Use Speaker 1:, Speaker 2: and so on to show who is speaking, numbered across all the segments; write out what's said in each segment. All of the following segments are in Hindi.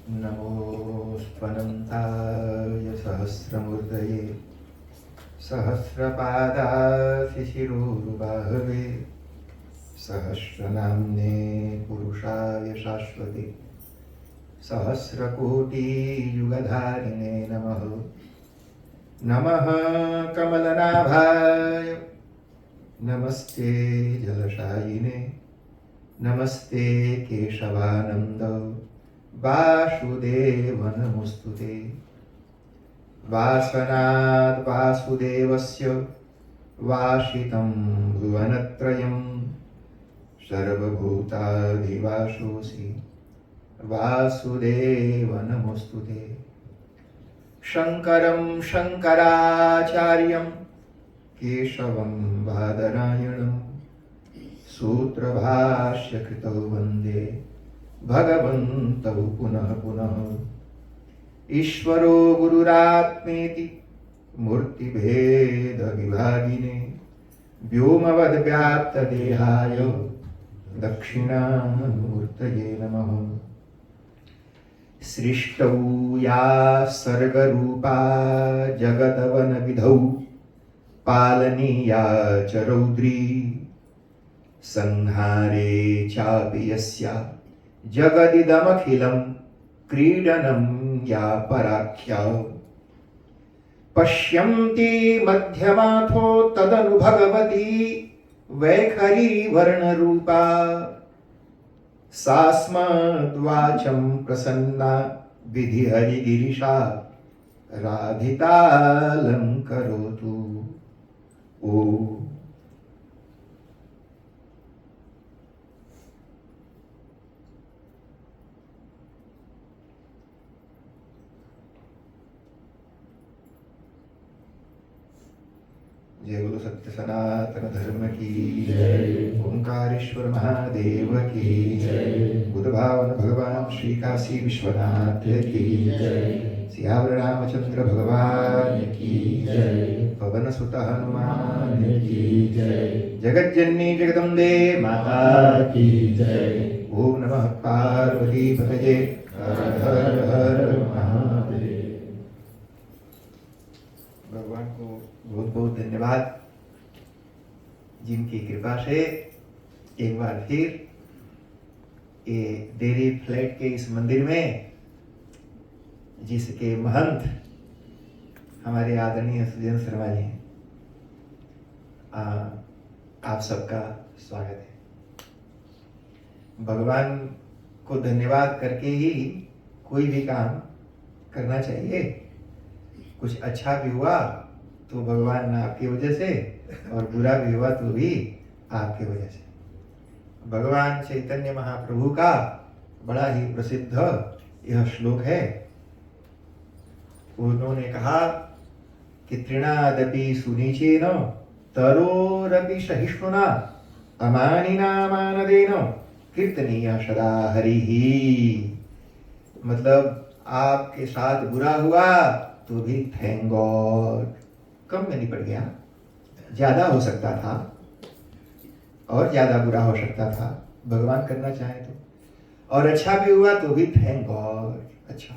Speaker 1: नमोऽस्त्वनन्ताय सहस्रमूर्तये सहस्रपादाय शिशिरोरुबाहवे सहस्रनाम्ने पुरुषाय शाश्वते सहस्रकोटियुगधारिणे नमः। नमः कमलनाभाय नमस्ते जलशायिने नमस्ते केशवानन्द वासुदेव नमोस्तुते। वासनात् वासुदेवस्य वासितं भुवनत्रयं सर्वभूताधिवासोऽसि वासुदेव नमोस्तुते। शङ्करं शङ्कराचार्यं केशवं बादरायणं सूत्रभाष्यकृतौ वन्दे भगवन्तौ पुनः पुनः। ईश्वरो गुरुरात्मेति मूर्तिभेदविभागिने व्योमवद्व्याप्तदेहाय दक्षिणामूर्तये नमः। सृष्टौ या सर्गरूपा जगदवनविधौ पालनीया च रौद्री संहारे चापि यस्या जगदिदमखिलं क्रीडनं या पराख्या। पश्यन्ति मध्यमाथो तदनु भगवती वैखरी वर्णरूपा सास्मद्वाचं प्रसन्ना विधिहरिगिरिशा राधितालङ्करोतु। ओ जय बोलो सत्य सनातन धर्म की जय। ओंकारेश्वर महादेव की जय। बुद्ध भावन भगवान श्री काशी विश्वनाथ की जय। सियावर रामचंद्र भगवान की जय। पवन सुत हनुमान की जय। जगत जननी जगदम्बे माता की जय। ओम नमः पार्वती पतये हर हर हर महादेव। भगवान को बहुत बहुत धन्यवाद जिनकी कृपा से एक बार फिर ये डेरी फ्लैट के इस मंदिर में जिसके महंत हमारे आदरणीय सुजन शर्मा जी हैं, आप सबका स्वागत है। भगवान को धन्यवाद करके ही कोई भी काम करना चाहिए। कुछ अच्छा भी हुआ तो भगवान आपकी वजह से, और बुरा भी हुआ तो भी आपकी वजह से। भगवान चैतन्य महाप्रभु का बड़ा ही प्रसिद्ध यह श्लोक है। उन्होंने कहा कि तृणादपि सुनीचेन तरोरपि सहिष्णुना अमानिना मानदेन कीर्तनीय सदा हरिहि। मतलब आपके साथ बुरा हुआ तो भी थैंक गॉड, कम में निपट गया। ज्यादा हो सकता था और ज्यादा बुरा हो सकता था, भगवान करना चाहे तो। और अच्छा भी हुआ तो भी थैंक गॉड, अच्छा।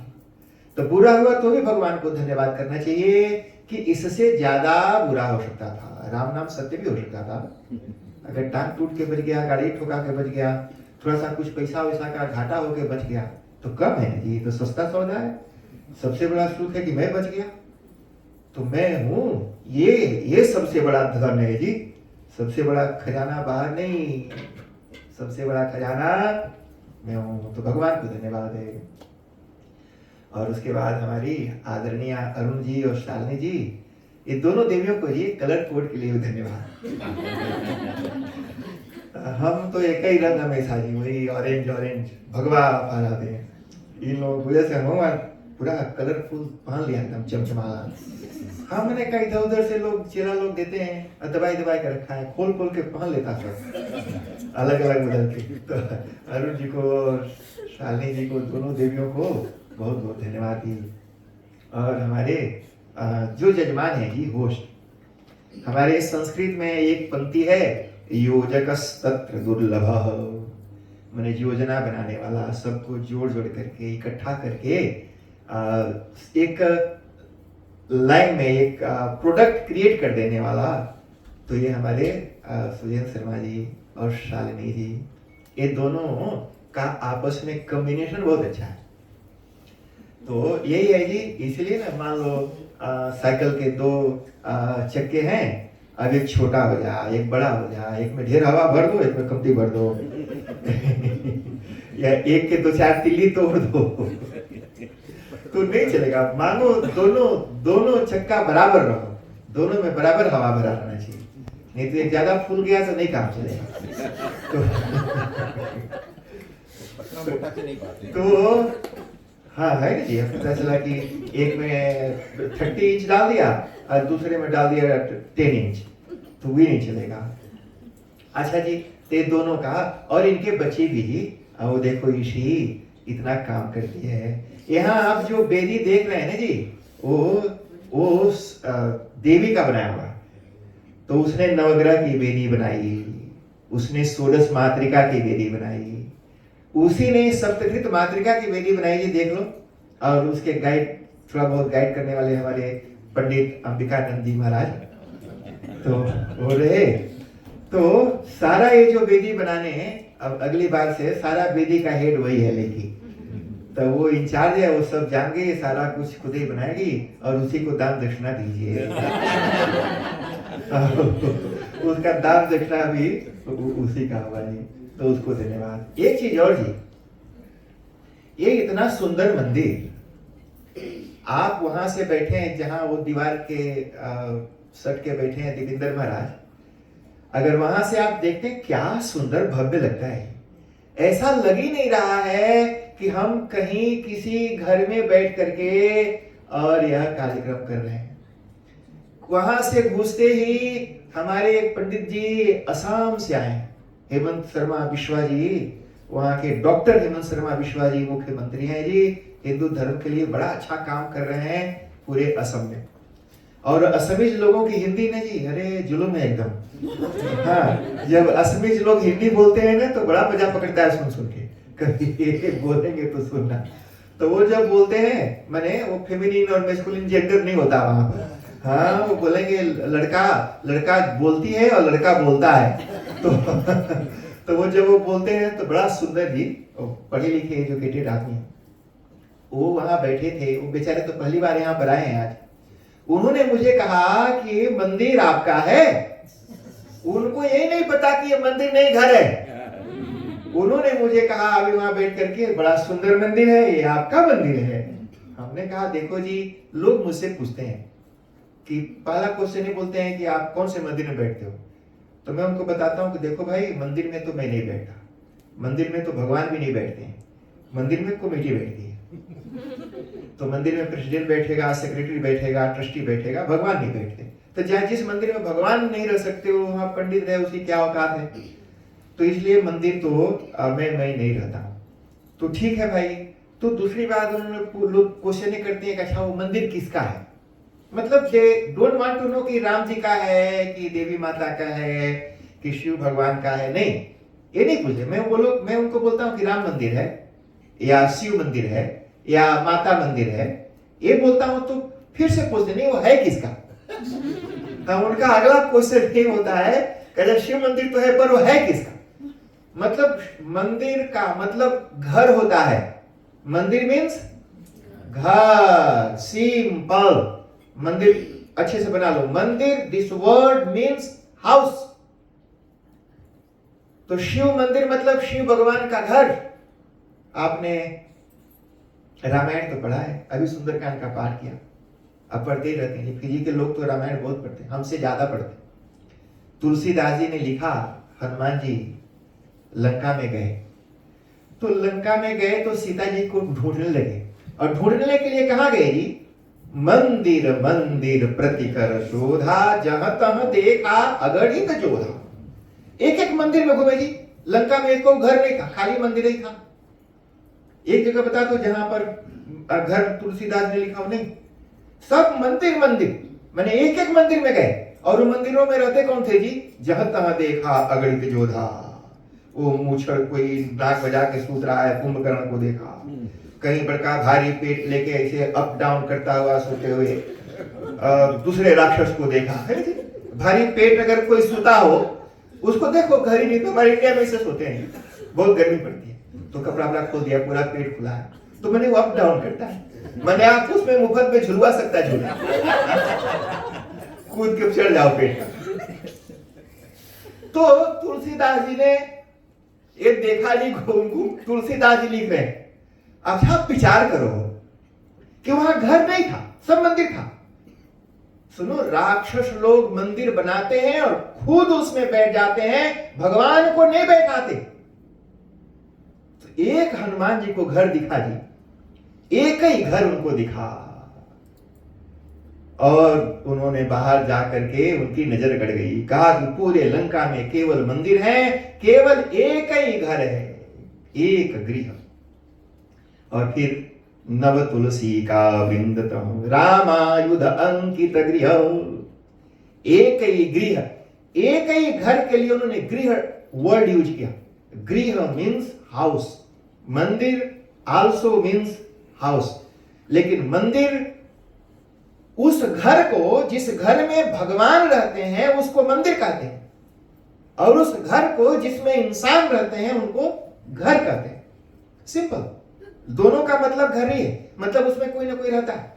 Speaker 1: तो बुरा हुआ तो भी भगवान को धन्यवाद करना चाहिए कि इससे ज्यादा बुरा हो सकता था। राम नाम सत्य भी हो सकता था। अगर टांग टूट के बच गया, गाड़ी ठोका के बच गया, थोड़ा सा कुछ पैसा वैसा का घाटा होके बच गया तो कम है जी, तो सस्ता सौदा है। सबसे बड़ा सुख है कि मैं बच गया तो मैं हूं, ये सबसे बड़ा धन है जी। सबसे बड़ा खजाना बाहर नहीं, सबसे बड़ा खजाना मैं हूं। तो भगवान को धन्यवाद है। और उसके बाद हमारी आदरणीय अरुण जी और शालिनी जी, ये दोनों देवियों को जी कलर कोड के लिए धन्यवाद। हम तो एक ही रंग हमेशा जी, वही ऑरेंज ऑरेंज भगवा फहराते हैं। इन लोगों को जैसे भगवान पूरा कलरफुल पहन लिया एकदम चमचमा। हमने कहा इधर उधर से लोग चेला लोग देते हैं और दबाई दबाई कर रखा है, खोल खोल के पहन लेता सब अलग अलग बदल के। तो अरुण जी को और शालिनी जी को, दोनों देवियों को बहुत बहुत धन्यवाद दी। और हमारे जो जजमान है जी, होस्ट, हमारे संस्कृत में एक पंक्ति है, योजकस्तत्र दुर्लभः, मैंने योजना बनाने वाला, सबको जोड़ जोड़ करके इकट्ठा करके एक लाइन में एक प्रोडक्ट क्रिएट कर देने वाला, तो ये हमारे सुजेंद्र शर्मा जी और शालिनी जी, ये दोनों का आपस में कॉम्बिनेशन बहुत अच्छा है। तो यही है जी, इसलिए ना मान लो साइकिल के दो चक्के हैं, अब एक छोटा हो जा, एक बड़ा हो जा, एक में ढेर हवा भर दो, एक में कमती भर दो या एक के दो चार तिल्ली तोड़ दो तो नहीं चलेगा। मानो दोनों चक्का बराबर रहो, दोनों में बराबर हवा भरा रहना चाहिए, नहीं तो एक ज्यादा फूल गया तो नहीं काम चलेगा। तो हाँ है ना जी, पता चला कि एक में 30 इंच डाल दिया और दूसरे में डाल दिया 10 इंच, तो भी नहीं चलेगा। अच्छा जी, ते दोनों का और इनके बच्चे भी जी, वो देखो ऋषि इतना काम करती है। यहाँ आप जो बेदी देख रहे हैं ना जी, वो देवी का बनाया हुआ, तो उसने नवग्रह की बेदी बनाई, उसने षोडश मातृका की बेदी बनाई, उसी ने सप्तकृत मातृका की बेदी बनाई जी, देख लो। और उसके गाइड, थोड़ा बहुत गाइड करने वाले हमारे पंडित अंबिकानंद जी महाराज तो हो रहे। तो सारा ये जो बेदी बनाने हैं, अब अगली बार से सारा बेदी का हेड वही है, लेकिन तो वो इंचार्ज है, वो सब जान गए, सारा कुछ खुद ही बनाएगी और उसी को दान दक्षिणा दीजिए उसका दान दक्षिणा भी उसी का हुआ जी, तो उसको धन्यवाद। एक चीज और जी, ये इतना सुंदर मंदिर, आप वहां से बैठे हैं जहां वो दीवार के सट के बैठे हैं देवेंद्र महाराज, अगर वहां से आप देखते हैं क्या सुंदर भव्य लगता है। ऐसा लग ही नहीं रहा है कि हम कहीं किसी घर में बैठ करके और यह कार्यक्रम कर रहे हैं। वहां से घुसते ही हमारे एक पंडित जी असम से आए, हेमंत शर्मा बिश्वा जी, वहां के डॉक्टर हेमंत शर्मा बिश्वा जी मुख्यमंत्री हैं जी, हिंदू धर्म के लिए बड़ा अच्छा काम कर रहे हैं पूरे असम में। और असमीज लोगों की हिंदी ना जी, अरे जुलूम है एकदम। हाँ, जब असमीज लोग हिंदी बोलते हैं ना तो बड़ा मजा पकड़ता है सुन सुन के, कभी बोलेंगे तो सुनना। तो वो जब बोलते हैं, माने वो फेमिनिन और मैस्कुलिन जेंडर नहीं होता वहां पर, हाँ वो बोलेंगे लड़का बोलती है और लड़का बोलता है। तो वो जब वो बोलते हैं तो बड़ा सुंदर जी, पढ़े लिखे एजुकेटेड आदमी, वो वहां बैठे थे, वो बेचारे तो पहली बार यहाँ पर आए हैं आज। उन्होंने मुझे कहा कि ये मंदिर आपका है, उनको यही नहीं पता कि ये मंदिर नहीं घर है। उन्होंने मुझे कहा अभी वहां बैठ करके, बड़ा सुंदर मंदिर है, ये आपका मंदिर है। हमने कहा देखो जी, लोग मुझसे पूछते हैं कि पहला क्वेश्चन ही बोलते हैं कि आप कौन से मंदिर में बैठते हो, तो मैं उनको बताता हूँ कि देखो भाई, मंदिर में तो मैं नहीं बैठता, मंदिर में तो भगवान भी नहीं बैठते हैं, मंदिर में कमेटी बैठती है। तो मंदिर में प्रेसिडेंट बैठेगा, सेक्रेटरी बैठेगा, ट्रस्टी बैठेगा, भगवान नहीं बैठते। तो जहाँ जिस मंदिर में भगवान नहीं रह सकते हो, वहां पंडित रहे, उसकी क्या औकात है। तो इसलिए मंदिर तो मैं नहीं रहता हूँ। तो ठीक है भाई। तो दूसरी बात, उन्होंने लोग क्वेश्चन करते हैं कि अच्छा वो मंदिर किसका है, मतलब they don't want to know कि राम जी का है कि देवी माता का है कि शिव भगवान का है, नहीं, ये नहीं पूछे। मैं उनको बोलता हूँ कि राम मंदिर है या शिव मंदिर है या माता मंदिर है, ये बोलता हूं तो फिर से पूछते नहीं वो है किसका। तो उनका अगला क्वेश्चन ये होता है कि शिव मंदिर तो है पर वो है किसका। मतलब मंदिर का मतलब घर होता है, मंदिर मीन्स घर, सिंपल। मंदिर अच्छे से बना लो, मंदिर दिस वर्ड मीन्स हाउस। तो शिव मंदिर मतलब शिव भगवान का घर। आपने रामायण तो पढ़ा है, अभी सुंदरकांड का पाठ किया, अब पढ़ते ही रहते हैं। फिजी के लोग तो रामायण बहुत पढ़ते हैं, हमसे ज्यादा पढ़ते। तुलसीदास जी ने लिखा, हनुमान जी लंका में गए, तो लंका में गए तो सीता जी को ढूंढने लगे, और ढूंढने के लिए कहां गए जी, मंदिर मंदिर प्रतिकर शोधा, जहां तहां देखा अगणित जोधा। एक एक मंदिर में घूमे जी, लंका में एक घर नहीं था, खाली मंदिर ही था। एक जगह बता दो जहां पर घर तुलसीदास ने लिखा हो, नहीं, सब मंदिर मंदिर, मैंने एक एक मंदिर में गए, और उन मंदिरों में रहते कौन थे जी, जहां तहां देखा अगणित जोधा। वो मूछड़ कोई नाक बजा के सूत रहा है, कुंभकर्ण को देखा। कहीं बड़का भारी पेट लेके ऐसे अप डाउन करता हुआ सोते हुए दूसरे राक्षस को देखा। भारी पेट अगर कोई सोता हो उसको देखो, घर ही नहीं तो हमारे इंडिया में ऐसे सोते हैं, बहुत गर्मी पड़ती है तो कपड़ा वपड़ा खोल दिया, पूरा पेट खुला है, तो मैंने वो अप डाउन करता है, मैंने आप उसमें मुफ्त में झुलवा सकता है, झूला कूद के चढ़ जाओ पेट। तो तुलसीदास जी ने ये देखा नहीं, घूम घूम तुलसीदास जी लिख रहे हैं। अब आप विचार करो कि वहां घर नहीं था, सब मंदिर था। सुनो, राक्षस लोग मंदिर बनाते हैं और खुद उसमें बैठ जाते हैं, भगवान को नहीं बैठाते। तो एक हनुमान जी को घर दिखा जी, एक ही घर उनको दिखा और उन्होंने बाहर जाकर के उनकी नजर गड़ गई। कहा कि पूरे लंका में केवल मंदिर है, केवल एक ही घर है, एक गृह। और फिर नव तुलसी का वृंदतम रामायुध अंकित गृह, एक ही गृह, एक ही घर के लिए उन्होंने गृह वर्ड यूज किया। गृह मीन्स हाउस, मंदिर आल्सो मीन्स हाउस, लेकिन मंदिर उस घर को, जिस घर में भगवान रहते हैं उसको मंदिर कहते हैं, और उस घर को जिसमें इंसान रहते हैं उनको घर कहते हैं। सिंपल, दोनों का मतलब घर ही है, मतलब उसमें कोई ना कोई रहता है।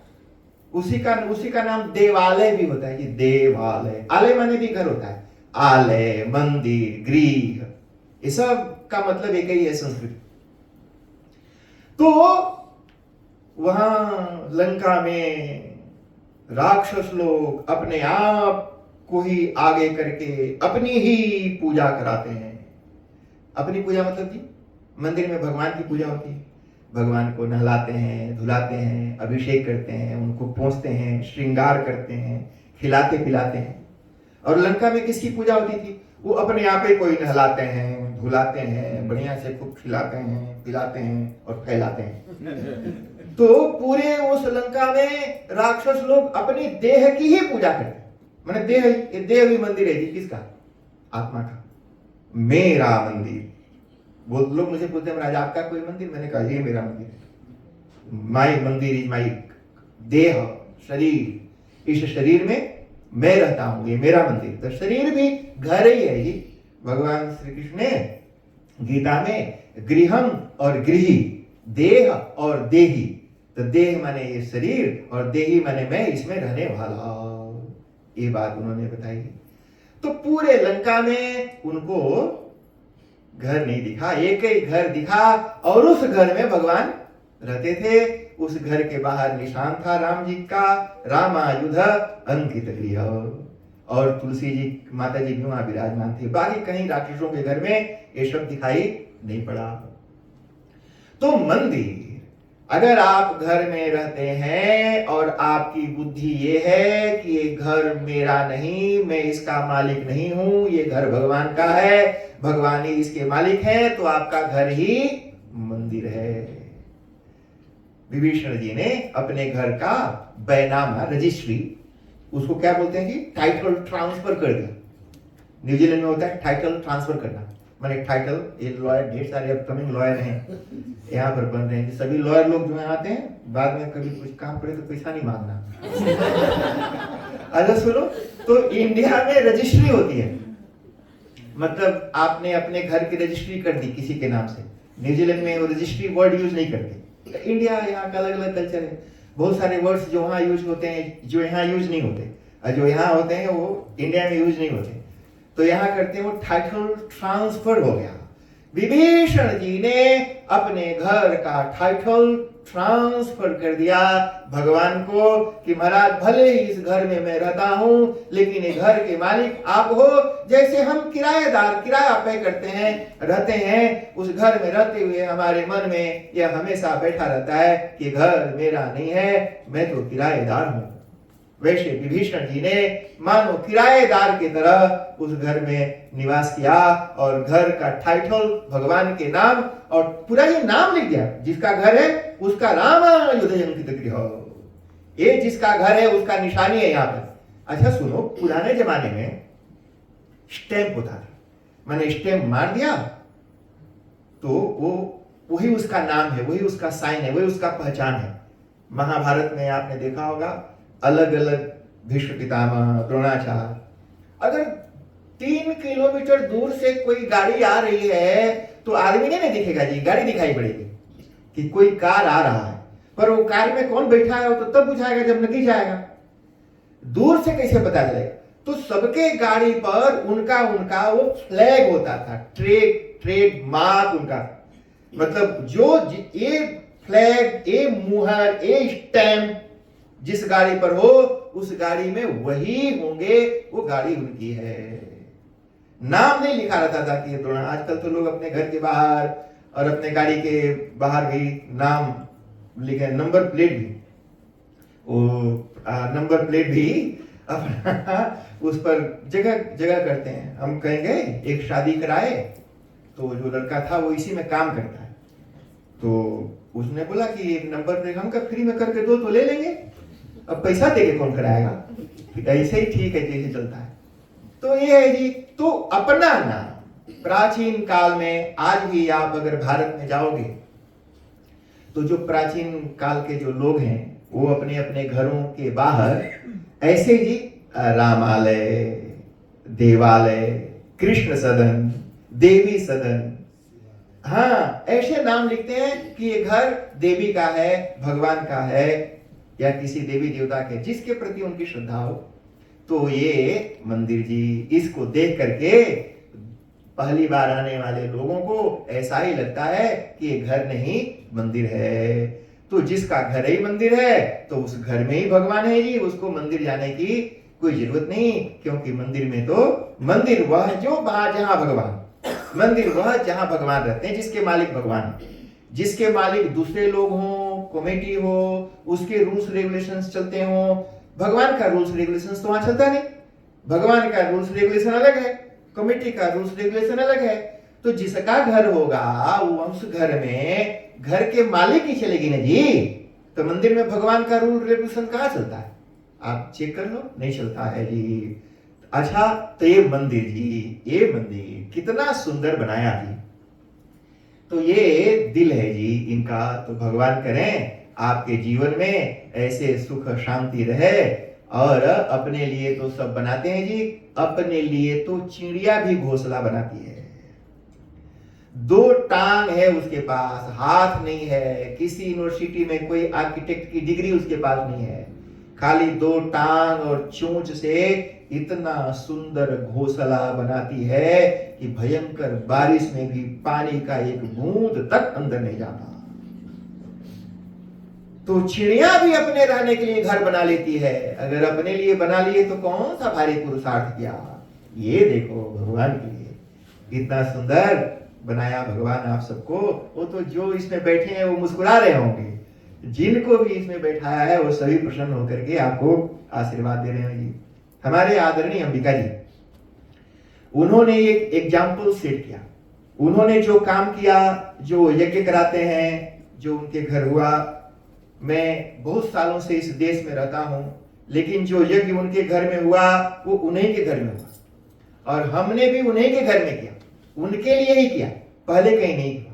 Speaker 1: उसी का नाम देवालय भी होता है, ये देवालय, आलय माने भी घर होता है, आलय, मंदिर, गृह, ये सब का मतलब एक ही है संस्कृत। तो वहां लंका में राक्षस लोग अपने आप को ही आगे करके अपनी ही पूजा कराते हैं। अपनी पूजा मतलब जी, मंदिर में भगवान की पूजा होती है, भगवान को नहलाते हैं, धुलाते हैं, अभिषेक करते हैं, उनको पोंछते हैं, श्रृंगार करते हैं, खिलाते पिलाते हैं। और लंका में किसकी पूजा होती थी? वो अपने आप ही कोई नहलाते हैं, धुलाते हैं, बढ़िया से खूब खिलाते हैं, पिलाते हैं और फैलाते हैं। तो पूरे उस लंका में राक्षस लोग अपनी देह की ही पूजा करते हैं। मैंने देह, ये देह भी मंदिर है जी, किसका? आत्मा का, मेरा मंदिर। वो लोग मुझे पूछते हैं महाराज आपका कोई मंदिर? मैंने कहा ये मेरा मंदिर है, माई मंदिर इज माई देह, शरीर, इस शरीर में मैं रहता हूं, ये मेरा मंदिर। तो शरीर भी घर ही है जी। भगवान श्री कृष्ण ने गीता में गृहम और गृही, देह और देही, तो देह माने ये शरीर और देही माने मैं इसमें रहने वाला, ये बात उन्होंने बताई। तो पूरे लंका में उनको घर नहीं दिखा, एक ही घर दिखा और उस घर में भगवान रहते थे। उस घर के बाहर निशान था राम जी का, रामायुध अंकित गृह, और तुलसी जी माता जी भी वहां विराजमान थे। बाकी कहीं राक्षसों के घर में ये सब दिखाई नहीं पड़ा। तो मंदिर, अगर आप घर में रहते हैं और आपकी बुद्धि ये है कि ये घर मेरा नहीं, मैं इसका मालिक नहीं हूं, ये घर भगवान का है, भगवान ही इसके मालिक है, तो आपका घर ही मंदिर है। विभीषण जी ने अपने घर का बैनामा, रजिस्ट्री, उसको क्या बोलते हैं कि टाइटल ट्रांसफर कर दिया। न्यूजीलैंड में होता है टाइटल ट्रांसफर करना, माने टाइटल, ये लॉयर, ढेर सारे अपकमिंग लॉयर हैं यहाँ पर बन रहे हैं। सभी लॉयर लोग जो आते हैं बाद में कभी कुछ काम पड़े तो पैसा नहीं मांगना। अच्छा सुनो, तो इंडिया में रजिस्ट्री होती है, मतलब आपने अपने घर की रजिस्ट्री कर दी किसी के नाम से। न्यूजीलैंड में वो रजिस्ट्री वर्ड यूज नहीं करते। इंडिया, यहाँ का अलग अलग कल्चर है, बहुत सारे वर्ड्स जो वहाँ यूज होते हैं जो यहाँ यूज नहीं होते, और जो यहाँ होते हैं वो इंडिया में यूज नहीं होते, तो यहाँ करते हैं वो टाइटल ट्रांसफर हो गया। विभीषण जी ने अपने घर का टाइटल ट्रांसफर कर दिया भगवान को कि महाराज भले ही इस घर में मैं रहता हूं, लेकिन ये घर के मालिक आप हो। जैसे हम किराएदार किराया पे करते हैं, रहते हैं, उस घर में रहते हुए हमारे मन में यह हमेशा बैठा रहता है कि घर मेरा नहीं है, मैं तो किराएदार हूं। वैसे विभीषण जी ने मानो किराएदार की तरह उस घर में निवास किया और घर का टाइटल भगवान के नाम और पूरा ये नाम लिख दिया। जिसका घर है उसका रामायुध अंकित गृह, ये जिसका घर है उसका निशानी है यहाँ पर। अच्छा सुनो, पुराने जमाने में स्टैंप होता था, मैंने स्टैंप मार दिया तो वो वही उसका नाम है, वही उसका साइन है, वही उसका पहचान है। महाभारत में आपने देखा होगा अलग अलग भीष्म पितामह, द्रोणाचार्य, अगर 3 किलोमीटर दूर से कोई गाड़ी आ रही है तो आदमी नहीं दिखेगा जी, गाड़ी दिखाई पड़ेगी कि कोई कार आ रहा है, पर वो कार में कौन बैठा है वो तो तब बुझाएगा जब नदी जाएगा, दूर से कैसे पता चलेगा। तो सबके गाड़ी पर उनका उनका वो फ्लैग होता था, ट्रेड मार्क उनका, मतलब जो ये फ्लैग, ये मुहर, ये स्टैम्प जिस गाड़ी पर हो उस गाड़ी में वही होंगे, वो गाड़ी उनकी है। नाम नहीं लिखा रहता था कि ये द्रोण। आजकल तो लोग अपने घर के बाहर और अपने गाड़ी के बाहर भी नाम लिखे, नंबर प्लेट भी, वो नंबर प्लेट भी अपना उस पर जगह जगह करते हैं। हम कहेंगे एक शादी कराए तो जो लड़का था वो इसी में काम करता है, तो उसने बोला कि एक नंबर प्लेट हम फ्री में करके दो तो ले लेंगे, अब पैसा देके कौन कराएगा, ऐसे ही ठीक है जैसे चलता है। तो ये है जी, तो अपना नाम प्राचीन काल में, आज भी आप अगर भारत में जाओगे तो जो प्राचीन काल के जो लोग हैं वो अपने अपने घरों के बाहर ऐसे जी रामालय, देवालय, कृष्ण सदन, देवी सदन, हाँ ऐसे नाम लिखते हैं कि ये घर देवी का है, भगवान का है, या किसी देवी देवता के जिसके प्रति उनकी श्रद्धा हो। तो ये मंदिर जी, इसको देख करके पहली बार आने वाले लोगों को ऐसा ही लगता है कि ये घर नहीं मंदिर है। तो जिसका घर ही मंदिर है तो उस घर में ही भगवान है जी, उसको मंदिर जाने की कोई जरूरत नहीं, क्योंकि मंदिर में तो मंदिर वह जो जहां भगवान, मंदिर वह जहां भगवान रहते हैं, जिसके मालिक भगवान, जिसके मालिक दूसरे लोग हों, कमेटी हो, उसके रूल्स रेगुलेशंस चलते हों। भगवान का रूल्स रेगुलेशंस तो वहां चलता नहीं, भगवान का रूल्स रेगुलेशन अलग है, कमेटी का रूल्स रेगुलेशन अलग है। तो जिसका घर होगा वो उस घर में घर के मालिक ही चलेगी ना जी, तो मंदिर में भगवान का रूल रेगुलेशन कहाँ चलता है, आप चेक कर लो, नहीं चलता है जी। अच्छा, तो ये मंदिर जी, ये मंदिर कितना सुंदर बनाया जी। तो ये दिल है जी इनका, तो भगवान करें आपके जीवन में ऐसे सुख शांति रहे। और अपने लिए तो सब बनाते हैं जी, अपने लिए तो चिड़िया भी घोंसला बनाती है। 2 टांग है उसके पास, हाथ नहीं है, किसी यूनिवर्सिटी में कोई आर्किटेक्ट की डिग्री उसके पास नहीं है, खाली 2 टांग और चोंच से इतना सुंदर घोंसला बनाती है कि भयंकर बारिश में भी पानी का एक बूंद तक अंदर नहीं जाता। तो चिड़िया भी अपने रहने के लिए घर बना लेती है, अगर अपने लिए बना लिए तो कौन सा भारी पुरुषार्थ किया। ये देखो भगवान के लिए इतना सुंदर बनाया भगवान आप सबको। वो तो जो इसमें बैठे हैं वो मुस्कुरा रहे होंगे, जिनको भी इसमें बैठाया है वो सभी प्रसन्न होकर के आपको आशीर्वाद दे रहे हैं जी। हमारे आदरणीय अंबिका जी, उन्होंने एक एग्जाम्पल सेट किया, उन्होंने जो काम किया, जो यज्ञ कराते हैं, जो उनके घर हुआ। मैं बहुत सालों से इस देश में रहता हूं, लेकिन जो यज्ञ उनके घर में हुआ वो उन्हीं के घर में हुआ, और हमने भी उन्हीं के घर में किया, उनके लिए ही किया, पहले कहीं नहीं किया।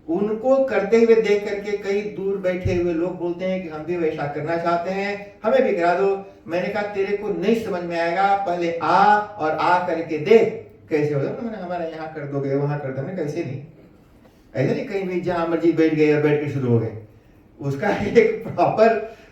Speaker 1: उनको करते हुए देख करके कई दूर बैठे हुए लोग बोलते हैं कि हम भी वैसा करना चाहते हैं, हमें भी करा दो। मैंने कहा तेरे को नहीं समझ में आएगा, पहले आ और आ करके देख कैसे होगा। मैंने हमारा यहाँ कर दोगे, वहां कर दोगे, कैसे नहीं, ऐसे नहीं कहीं भी जहां मर्जी बैठ गए और बैठ के शुरू हो गए। उसका एक प्रॉपर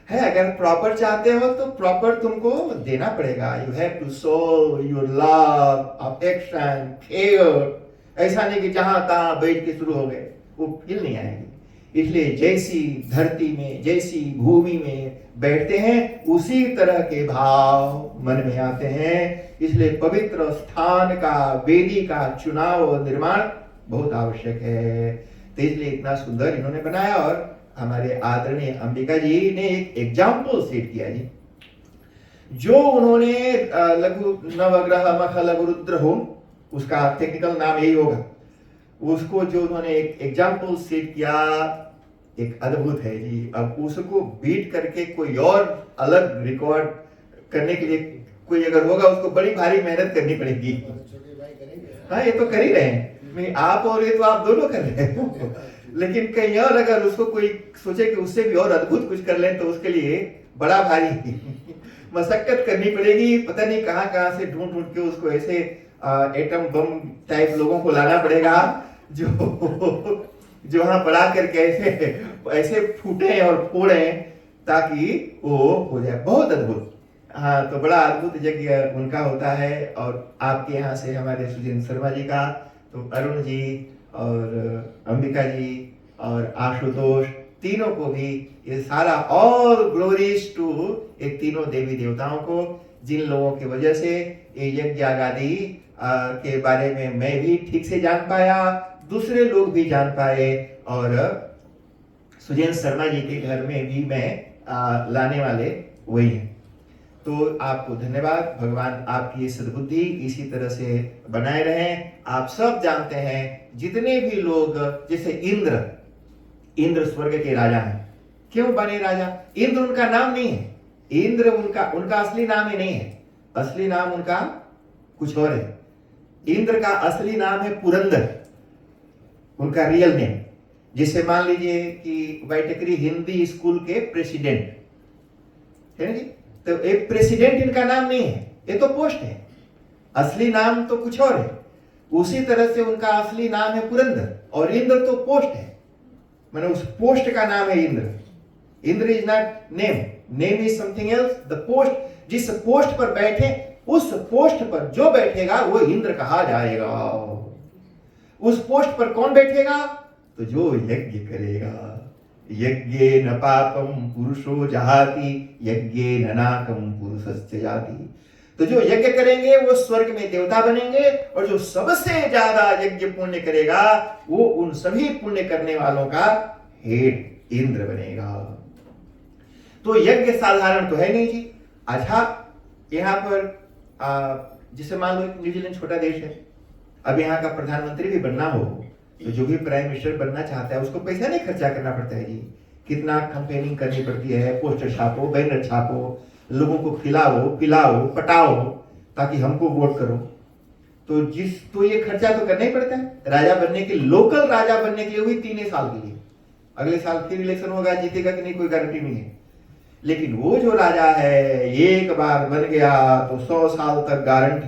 Speaker 1: है, अगर प्रॉपर चाहते हो तो प्रॉपर तुमको देना पड़ेगा। You have to show your love, affection, care. ऐसा नहीं कि जहां तहां बैठ के शुरू हो गए, वो फील नहीं आएगी। इसलिए जैसी धरती में, जैसी भूमि में बैठते हैं उसी तरह के भाव मन में आते हैं। इसलिए पवित्र स्थान का, वेदी का चुनाव और निर्माण बहुत आवश्यक है। तो इसलिए इतना सुंदर इन्होंने बनाया, और हमारे आदरणीय अंबिका जी ने एक एग्जाम्पल सेट किया जी। जो उन्होंने लघु नवग्रह मख लघु रुद्र होम, उसका टेक्निकल नाम यही होगा, उसको जो उन्होंने एक एग्जाम्पल सेट किया, एक अद्भुत है जी। अब उसको बीट करके कोई और अलग रिकॉर्ड करने के लिए कोई अगर होगा, उसको बड़ी भारी मेहनत करनी पड़ेगी। हाँ, ये तो कर ही रहे हैं। नहीं, आप और ये तो आप दोनों कर रहे हो, लेकिन कहीं और अगर उसको कोई सोचे कि उससे भी और अद्भुत कुछ कर लें तो उसके लिए बड़ा भारी मशक्कत करनी पड़ेगी। पता नहीं कहां कहां से ढूंढ ढूंढ के उसको ऐसे एटम बम टाइप लोगों को लाना पड़ेगा जो जो वहां पड़ा करके ऐसे ऐसे फूटे और फोड़े ताकि वो हो जाए। बहुत अद्भुत। हाँ, तो बड़ा अद्भुत यज्ञ उनका होता है। और आपके यहाँ से हमारे सुजेंद्र शर्मा जी का, तो अरुण जी और अंबिका जी और आशुतोष, तीनों को भी ये सारा ऑल ग्लोरीज टू ये तीनों देवी देवताओं को, जिन लोगों की वजह से ये यज्ञ आगादी के बारे में मैं भी ठीक से जान पाया, दूसरे लोग भी जान पाए, और सुजेंद्र शर्मा जी के घर में भी मैं लाने वाले वही हैं। तो आपको धन्यवाद। भगवान आपकी ये सद्बुद्धि इसी तरह से बनाए रहें। आप सब जानते हैं जितने भी लोग, जैसे इंद्र स्वर्ग के राजा हैं। क्यों बने राजा? इंद्र उनका नाम नहीं है, इंद्र उनका असली नाम ही नहीं है, असली नाम उनका कुछ और है। इंद्र का असली नाम है पुरंदर, उनका रियल नेम। जिसे मान लीजिए कि वैटकरी हिंदी स्कूल के प्रेसिडेंट है ना जी, तो एक प्रेसिडेंट इनका नाम नहीं है, ये तो पोस्ट है, असली नाम तो कुछ और है। उसी तरह से उनका असली नाम है पुरंदर, और इंद्र तो पोस्ट है, माने उस पोस्ट का नाम है Indra. Indra is not name, name is something else. The post, जिस पोस्ट पर बैठे, उस पोस्ट पर जो बैठेगा वो इंद्र कहा जाएगा। उस पोस्ट पर कौन बैठेगा? तो जो यज्ञ करेगा। यज्ञे न पापम पुरुषो जहाति, यज्ञे न नाकम पुरुषस्य जाति। तो जो यज्ञ करेंगे वो स्वर्ग में देवता बनेंगे, और जो सबसे ज्यादा यज्ञ पुण्य करेगा वो उन सभी पुण्य करने वालों का हेड इंद्र बनेगा। तो यज्ञ साधारण तो है नहीं जी। अच्छा, यहाँ पर जिसे मान लो न्यूजीलैंड छोटा देश है, अब यहाँ का प्रधानमंत्री भी बनना हो तो जो भी प्राइम मिनिस्टर बनना चाहता है उसको पैसा नहीं खर्चा करना पड़ता है जी। कितना कैंपेनिंग करनी पड़ती है, पोस्टर छापो, बैनर छापो, लोगों को खिलाओ पिलाओ पटाओ ताकि हमको वोट करो। तो ये खर्चा तो करना ही पड़ता है। राजा बनने के, लोकल राजा बनने के लिए हुई 3 साल के लिए, अगले साल फिर इलेक्शन होगा, जीतेगा कि नहीं कोई गारंटी नहीं है। लेकिन वो जो राजा है एक बार बन गया तो 100 साल तक गारंटी,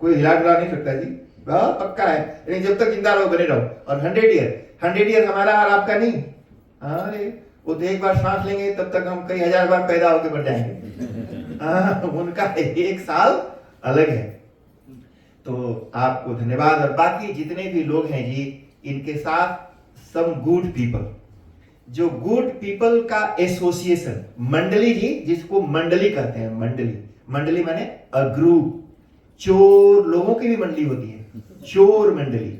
Speaker 1: कोई हिला डुला नहीं सकता जी, पक्का है। लेकिन जब तक जिंदा रहो बने रहो। और 100 ईयर हमारा और आपका नहीं। अरे वो तो एक बार सांस लेंगे तब तक हम कई हजार बार पैदा होकर बढ़ जाएंगे। उनका 1 साल अलग है। तो आपको धन्यवाद। और बाकी जितने भी लोग हैं जी, इनके साथ सम गुड पीपल, जो गुड पीपल का एसोसिएशन, मंडली जी, जिसको मंडली कहते हैं। मंडली माने अ ग्रुप। चोर लोगों की भी मंडली होती है, चोर मंडली।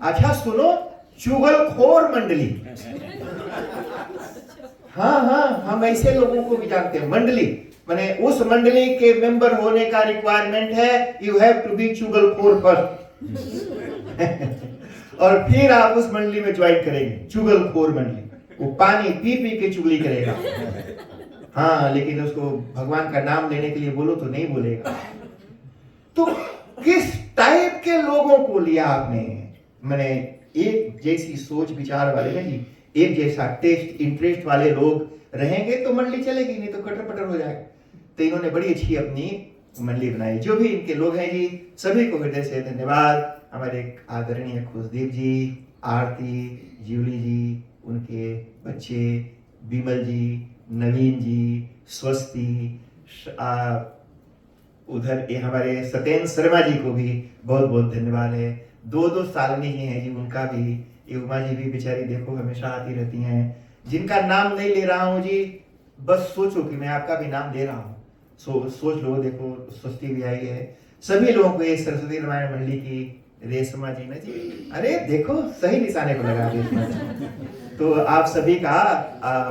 Speaker 1: अच्छा सुनो, चुगलखोर मंडली। हाँ, हम ऐसे लोगों को भी जानते हैं। मंडली माने उस मंडली के मेंबर होने का रिक्वायरमेंट है यू हैव टू बी चुगलखोर फर्स्ट। और फिर आप उस मंडली में ज्वाइन करेंगे, चुगलखोर मंडली। वो पानी पी पी के चुगली करेगा। हाँ, लेकिन उसको भगवान का नाम लेने के लिए बोलो तो नहीं बोलेगा। तो किस टाइप के लोगों को लिया आपने? मैंने एक जैसी सोच विचार वाले ना जी, एक जैसा टेस्ट इंटरेस्ट वाले लोग रहेंगे तो मंडली चलेगी, नहीं तो कटर पटर हो जाएगा। तो इन्होंने बड़ी अच्छी अपनी मंडली बनाई। जो भी इनके लोग हैं जी, सभी को हृदय से धन्यवाद। हमारे आदरणीय खुशदीप जी, आरती, ज्यूली जी, उनके बच्चे विमल जी, नवीन जी, स्वस्ति, उधर ये हमारे सत्येंद्र शर्मा जी को भी बहुत बहुत धन्यवाद है। 2 सालनी जी हैं जी, उनका भी। ये उमा जी भी बेचारी देखो हमेशा आती रहती हैं, जिनका नाम नहीं ले रहा हूँ जी, बस सोचो कि मैं आपका भी नाम दे रहा हूँ। सोच लो, देखो स्वस्ति भी आई है। सभी लोगों को ये सरस्वती रामायण मंडली की रेशमा जी ना जी, अरे देखो सही निशाने को लगा रेशमा जी। तो आप सभी का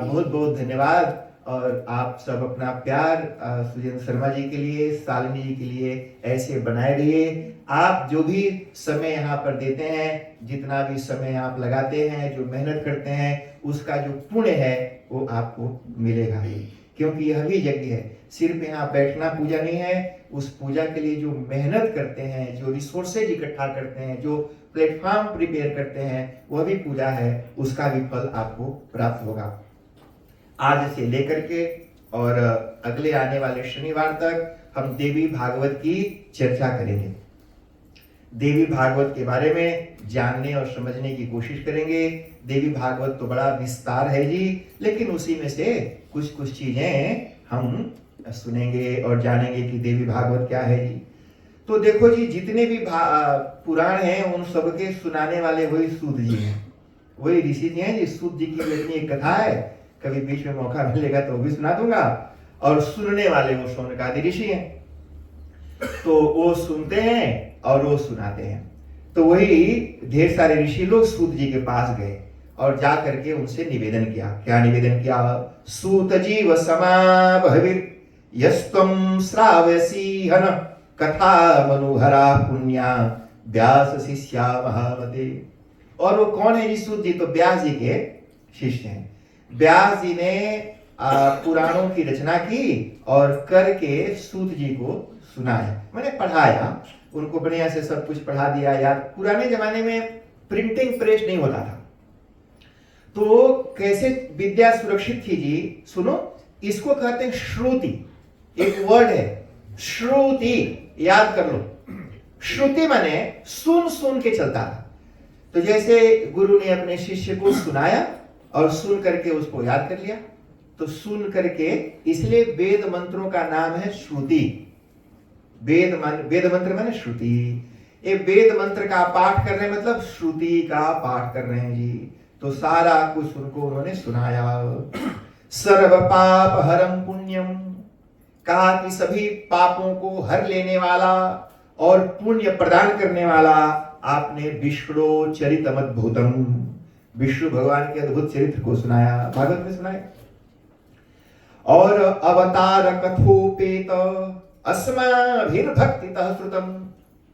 Speaker 1: बहुत बहुत धन्यवाद। और आप सब अपना प्यार सुजेंद्र शर्मा जी के लिए, शालिनी जी के लिए ऐसे बनाए रहिए। आप जो भी समय यहाँ पर देते हैं, जितना भी समय आप लगाते हैं, जो मेहनत करते हैं, उसका जो पुण्य है वो आपको मिलेगा ही। क्योंकि यह भी यज्ञ है। सिर्फ यहाँ बैठना पूजा नहीं है, उस पूजा के लिए जो मेहनत करते हैं, जो रिसोर्सेज इकट्ठा करते हैं, जो प्लेटफॉर्म प्रिपेयर करते हैं, वह भी पूजा है, उसका भी फल आपको प्राप्त होगा। आज से लेकर के और अगले आने वाले शनिवार तक हम देवी भागवत की चर्चा करेंगे। देवी भागवत के बारे में जानने और समझने की कोशिश करेंगे। देवी भागवत तो बड़ा विस्तार है जी, लेकिन उसी में से कुछ कुछ चीजें हम सुनेंगे और जानेंगे कि देवी भागवत क्या है जी। तो देखो जी, जितने भी पुराण हैं उन सबके सुनाने वाले वही सूत जी हैं, वही ऋषि जी हैं जी। सूत जी की अपनी एक कथा है, कभी बीच में मौका मिलेगा तो वो भी सुना दूंगा। और सुनने वाले वो शौनकादि ऋषि हैं, तो वो सुनते हैं और वो सुनाते हैं। तो वही ढेर सारे ऋषि लोग सूत जी के पास गए और जा करके उनसे निवेदन किया। क्या निवेदन किया? सूत जीव समाभविर यस्तम श्रावसी हन कथा मनोहरा पुण्या व्यास शिष्या महामते। और वो कौन है जी? सूत जी तो व्यास जी के शिष्य हैं। व्यास जी ने पुराणों की रचना की और करके सूत जी को सुनाया, मैंने पढ़ाया, उनको बढ़िया से सब कुछ पढ़ा दिया यार। पुराने जमाने में प्रिंटिंग प्रेस नहीं होता था, तो कैसे विद्या सुरक्षित थी जी? सुनो, इसको कहते हैं श्रुति। एक वर्ड है श्रुति, याद कर लो। श्रुति माने सुन सुन के चलता था। तो जैसे गुरु ने अपने शिष्य को सुनाया और सुन करके उसको याद कर लिया, तो सुन करके, इसलिए वेद मंत्रों का नाम है श्रुति। वेद मंत्र माने श्रुति। ये वेद मंत्र का पाठ कर रहे हैं, मतलब श्रुति का पाठ कर रहे हैं जी। तो सारा कुछ उनको उन्होंने सुनाया। सर्व पाप हरम पुण्यम, कहा कि सभी पापों को हर लेने वाला और पुण्य प्रदान करने वाला आपने विष्णु चरितमद्भुतम, विष्णु भगवान के अद्भुत चरित्र को सुनाया, भागवत में सुनाया। और अवतार कथोपेत अस्माभिर्भक्तितः श्रुतम,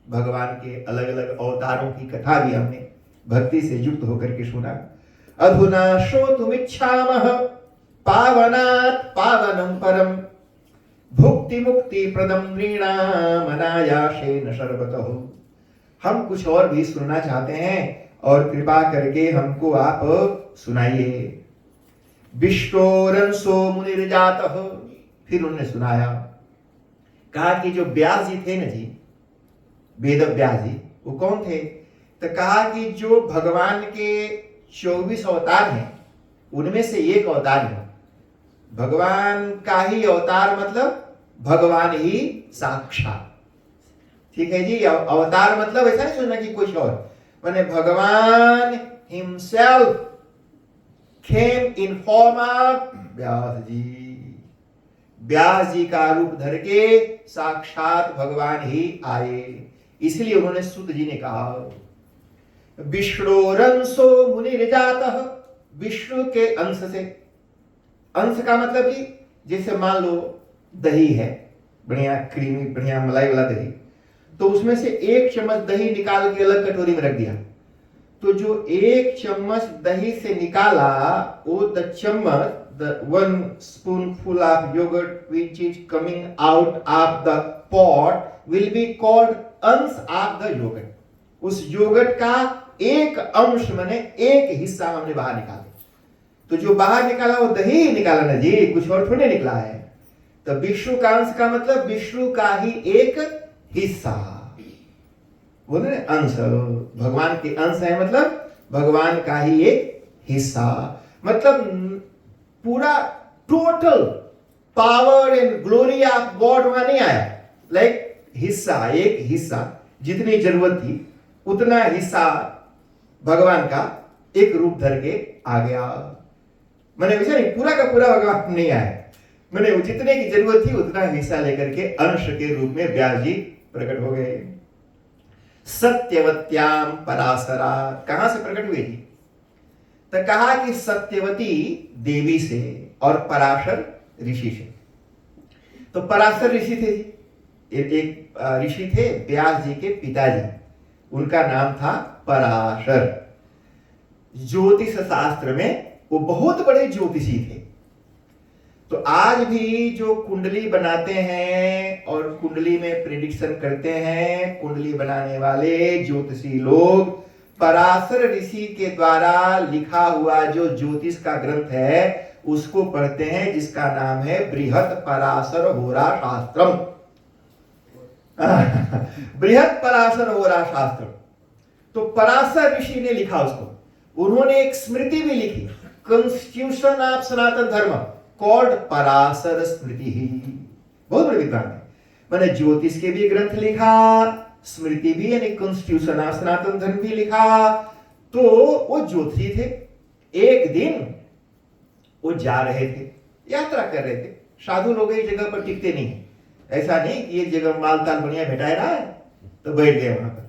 Speaker 1: भगवान के अलग अलग अवतारों की कथा भी हमने भक्ति से युक्त होकर के सुना। अधुना श्रोतुमिच्छामः पावनात् पावनं परम भुक्ति मुक्ति प्रदम नृणाम अनायासेन सर्वतः। हम कुछ और भी सुनना चाहते हैं और कृपा करके हमको आप सुनाइए। विष्णोरंसो मुनिर्जातः, फिर उन्होंने सुनाया, कहा कि जो व्यास जी थे ना जी, वेद व्यास जी, वो कौन थे? तो कहा कि जो भगवान के 24 अवतार हैं उनमें से एक अवतार है। भगवान का ही अवतार मतलब भगवान ही साक्षात, ठीक है जी। अवतार मतलब ऐसा नहीं सुनना कि कुछ और, माने भगवान himself came in form of व्यास जी। व्यास जी का रूप धर के साक्षात भगवान ही आए। इसलिए उन्होंने सूत जी ने कहा विष्णोरंसो मुनिर्जातः, विष्णु के अंश से। अंश का मतलब कि जैसे मान लो दही है, बढ़िया क्रीमी बढ़िया मलाई वाला दही, तो उसमें से एक चम्मच दही निकाल के अलग कटोरी में रख दिया, तो जो एक चम्मच दही से निकाला वो द चम्मच, the one spoonful of yogurt which is coming out of the pot will be called अंश of the yogurt। उस योगर्ट का एक अंश माने एक हिस्सा हमने बाहर निकाला, तो जो बाहर निकाला वो दही ही निकाला ना जी, कुछ और थोड़े निकला है। तो विष्णु का अंश का मतलब विष्णु का ही एक हिस्सा, बोले ना अंश, भगवान के अंश है मतलब भगवान का ही एक हिस्सा, मतलब पूरा total power and glory of God वहां नहीं आया। लाइक हिस्सा, एक हिस्सा, जितनी जरूरत थी उतना हिस्सा भगवान का एक रूप धर के आ गया। मैंने वैसा नहीं पूरा का पूरा भगवान नहीं आया, मैंने जितने की जरूरत थी उतना हिस्सा लेकर के अंश के रूप में व्यास जी प्रकट हो गए। सत्यवत्याम पराशरा, कहां से प्रकट हुए जी? तो कहा कि सत्यवती देवी से और पराशर ऋषि से। तो पराशर ऋषि थे जी, एक ऋषि थे व्यास जी के पिताजी, उनका नाम था पराशर। ज्योतिष शास्त्र में वो बहुत बड़े ज्योतिषी थे। तो आज भी जो कुंडली बनाते हैं और कुंडली में प्रिडिक्शन करते हैं, कुंडली बनाने वाले ज्योतिषी लोग पराशर ऋषि के द्वारा लिखा हुआ जो ज्योतिष का ग्रंथ है उसको पढ़ते हैं, जिसका नाम है बृहत पराशर होरा शास्त्रम। बृहत पराशर होरा शास्त्रम। तो पराशर ऋषि ने लिखा उसको। उन्होंने एक स्मृति भी लिखी, कॉन्स्टिट्यूशन ऑफ सनातन धर्म, कॉल्ड पराशर स्मृति ही। बहुत बड़ी विद्वान है, मैंने ज्योतिष के भी ग्रंथ लिखा, स्मृति भी यानी कॉन्स्टिट्यूशन ऑफ सनातन धर्म भी लिखा। तो वो ज्योतिषी थे। एक दिन वो जा रहे थे, यात्रा कर रहे थे। साधु लोग एक जगह पर टिकते नहीं, ऐसा नहीं कि एक जगह माल ताल बढ़िया भेटा रहा है तो बैठ गए वहां पर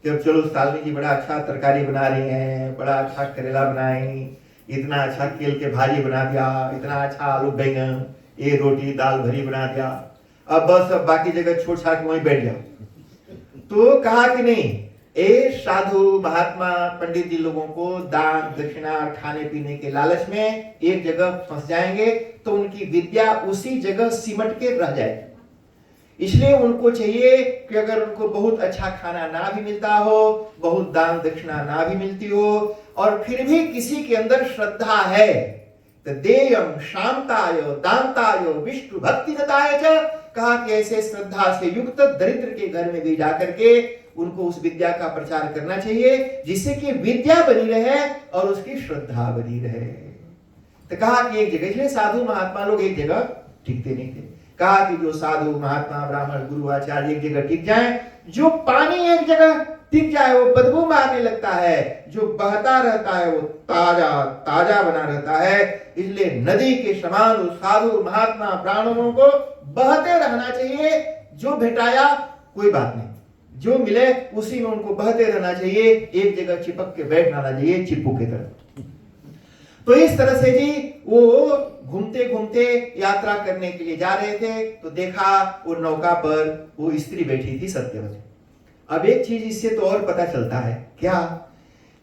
Speaker 1: कि अब चलो सालनी जी बड़ा अच्छा तरकारी बना रही हैं, बड़ा अच्छा करेला बनाई, इतना अच्छा केल के भाजी बना दिया, इतना अच्छा आलू बैंगन, ये रोटी दाल भरी बना दिया, अब बस अब बाकी जगह छोड़ छाड़ के वहीं बैठ जाओ। तो कहा कि नहीं, ए साधु महात्मा पंडित जी लोगों को दान दक्षिणा खाने पीने के लालच में एक जगह फंस जाएंगे तो उनकी विद्या उसी जगह सिमट के रह जाएगी। इसलिए उनको चाहिए कि अगर उनको बहुत अच्छा खाना ना भी मिलता हो, बहुत दान दक्षिणा ना भी मिलती हो, और फिर भी किसी के अंदर श्रद्धा है तो देयम शांताय दांताय विष्णु भक्ति रताय च, कहा कि ऐसे श्रद्धा से युक्त दरिद्र के घर में भी जाकर के उनको उस विद्या का प्रचार करना चाहिए, जिससे कि विद्या बनी रहे और उसकी श्रद्धा बनी रहे। तो कहा कि एक जगह, इसलिए साधु महात्मा लोग एक जगह टिकते नहीं थे। कहा कि जो साधु महात्मा ब्राह्मण गुरु आचार्य एक जगह टिक जाए, जो पानी एक जगह टिक जाए वो बदबू मारने लगता है, जो बहता रहता है वो ताजा ताजा बना रहता है। इसलिए नदी के समान उस साधु महात्मा ब्राह्मणों को बहते रहना चाहिए। जो भेटाया कोई बात नहीं, जो मिले उसी में उनको बहते रहना चाहिए, एक जगह चिपक के बैठना ना चाहिए चिप्पू की तरह। तो इस तरह से जी वो घूमते घूमते यात्रा करने के लिए जा रहे थे, तो देखा वो नौका पर वो स्त्री बैठी थी सत्यवती। अब एक चीज इससे तो और पता चलता है क्या,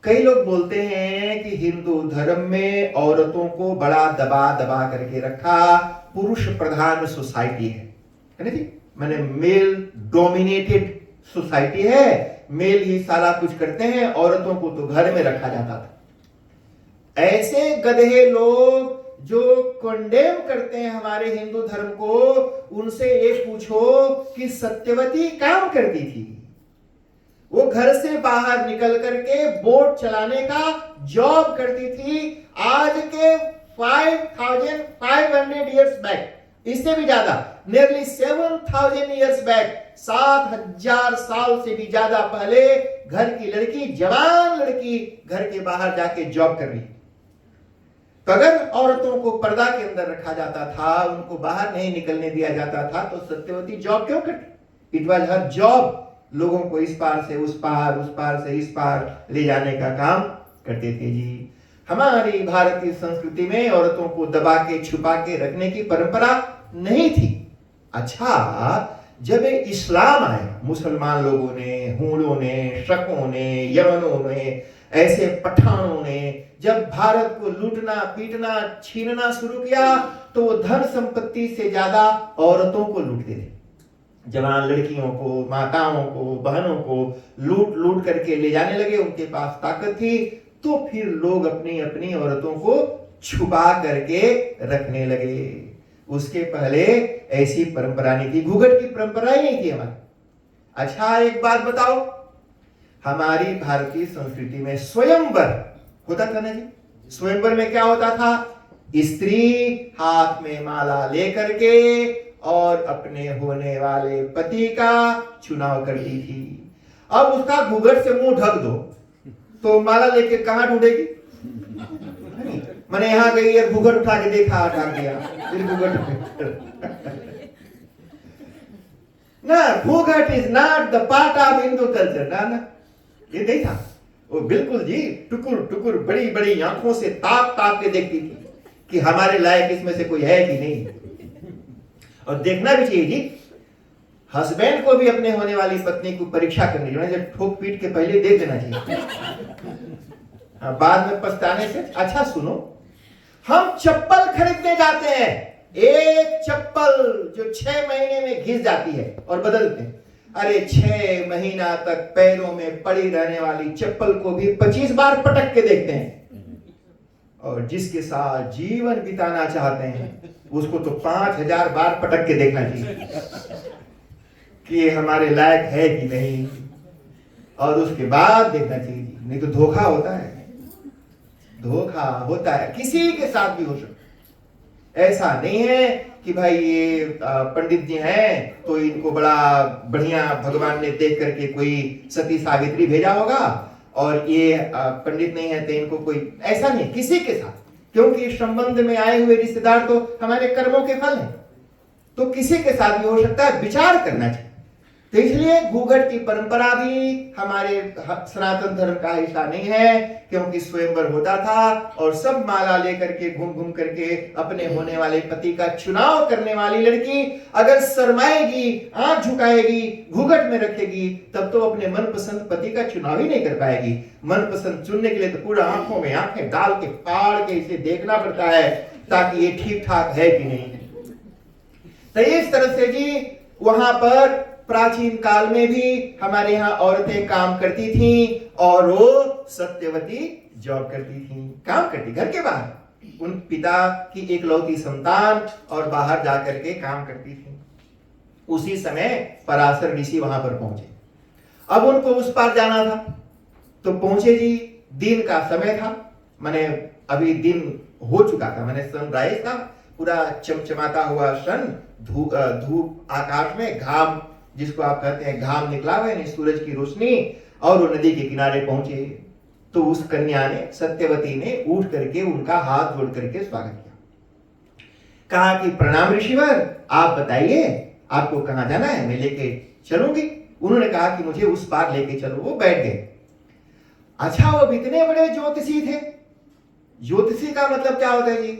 Speaker 1: कई लोग बोलते हैं कि हिंदू धर्म में औरतों को बड़ा दबा दबा करके रखा, पुरुष प्रधान सोसाइटी है ना जी, माने मेल डोमिनेटेड सोसाइटी है, मेल ही सारा कुछ करते हैं, औरतों को तो घर में रखा जाता था। ऐसे गधे लोग जो कंडेम करते हैं हमारे हिंदू धर्म को, उनसे ये पूछो कि सत्यवती काम करती थी, वो घर से बाहर निकल करके बोट चलाने का जॉब करती थी। आज के 5500 इयर्स बैक, इससे भी ज्यादा, नियरली 7000 इयर्स बैक, 7000 साल से भी ज्यादा पहले घर की लड़की, जवान लड़की घर के बाहर जाके जॉब कर रही। तो अगर औरतों को पर्दा के अंदर रखा जाता था, उनको बाहर नहीं निकलने दिया जाता था, तो सत्यवती जॉब क्यों करती? It was her job. लोगों को इस पार से उस पार, उस पार से इस पार ले जाने का काम करते थे जी। हमारी भारतीय संस्कृति में औरतों को दबा के छुपा के रखने की परंपरा नहीं थी। अच्छा, जब इस्लाम आया, मुसलमान लोगों ने, हूणों ने, शकों ने, यमनों ने, ऐसे पठानों ने जब भारत को लूटना पीटना छीनना शुरू किया, तो वो धन संपत्ति से ज्यादा औरतों को लूटते थे। जवान लड़कियों को, माताओं को, बहनों को लूट लूट करके ले जाने लगे। उनके पास ताकत थी, तो फिर लोग अपनी अपनी औरतों को छुपा करके रखने लगे। उसके पहले ऐसी परंपरा नहीं थी, घूंघट की परंपरा ही नहीं थी हमारी। अच्छा, एक बात बताओ, हमारी भारतीय संस्कृति में स्वयंवर होता था ना जी। स्वयंवर में क्या होता था? स्त्री हाथ में माला लेकर के और अपने होने वाले पति का चुनाव करती थी। अब उसका घूंघट से मुंह ढक दो तो माला लेके कहां ढूंढेगी? मैंने यहां गई और घूंघट उठा के देखा, हटा दिया, फिर घूंघट ना, घूंघट is not the part of Hindu culture ना, ये नहीं था। वो बिल्कुल जी टुकुर टुकुर बड़ी बड़ी आंखों से ताक ताक के देखती थी कि हमारे लायक इसमें से कोई है कि नहीं। और देखना भी चाहिए जी, हस्बैंड को भी अपने होने वाली पत्नी को परीक्षा करनी चाहिए, ठोक पीट के पहले देख देना चाहिए, बाद में पछताने से। अच्छा सुनो, हम चप्पल खरीदने जाते हैं, एक चप्पल जो 6 महीने में घिस जाती है और बदलते हैं, अरे 6 महीना तक पैरों में पड़ी रहने वाली चप्पल को भी 25 बार पटक के देखते हैं। और जिसके साथ जीवन बिताना चाहते हैं उसको तो 5000 बार पटक के देखना चाहिए कि ये हमारे लायक है कि नहीं, और उसके बाद देखना चाहिए। नहीं तो धोखा होता है, धोखा होता है, किसी के साथ भी हो सकता है। ऐसा नहीं है कि भाई ये पंडित जी हैं तो इनको बड़ा बढ़िया भगवान ने देख करके कोई सती सावित्री भेजा होगा, और ये पंडित नहीं है तो इनको कोई, ऐसा नहीं किसी के साथ, क्योंकि इस संबंध में आए हुए रिश्तेदार तो हमारे कर्मों के फल हैं, तो किसी के साथ भी हो सकता है, विचार करना चाहिए। तो इसलिए घूंघट की परंपरा भी हमारे सनातन धर्म का हिस्सा नहीं है, क्योंकि स्वयंवर होता था और सब माला लेकर के घूम घूम करके अपने होने वाले पति का चुनाव करने वाली लड़की अगर शर्माएगी, आंख झुकाएगी, घूंघट में रखेगी, तब तो अपने मनपसंद पति का चुनाव ही नहीं कर पाएगी। मनपसंद चुनने के लिए तो पूरा आंखों में आंखें डाल के फाड़ के इसे देखना पड़ता है ताकि ये ठीक ठाक है कि नहीं। तो इस तरह से जी वहां पर प्राचीन काल में भी हमारे यहाँ औरतें काम करती थीं, और वो सत्यवती जॉब करती थीं, काम करती घर के बाहर, उन पिता की एकलौती संतान, और बाहर जाकर के काम करती थीं। उसी समय पराशर ऋषि वहां पर पहुंचे। अब उनको उस पार जाना था, तो पहुंचे जी, दिन का समय था, माने अभी दिन हो चुका था, माने सनराइज था, पूरा चमचमाता हुआ सन, धूप आकाश में, घाम जिसको आप कहते हैं घाम निकला हुआ है, सूरज की रोशनी, और वो नदी के किनारे पहुंचे। तो उस कन्या ने, सत्यवती ने उठ करके उनका हाथ जोड़ करके स्वागत किया, कहा कि प्रणाम ऋषिवर, आप बताइए आपको कहां जाना है, मैं लेके चलूंगी। उन्होंने कहा कि मुझे उस पार लेके चलो। वो बैठ गए। अच्छा, वो इतने बड़े ज्योतिषी थे। ज्योतिषी का मतलब क्या होता है जी?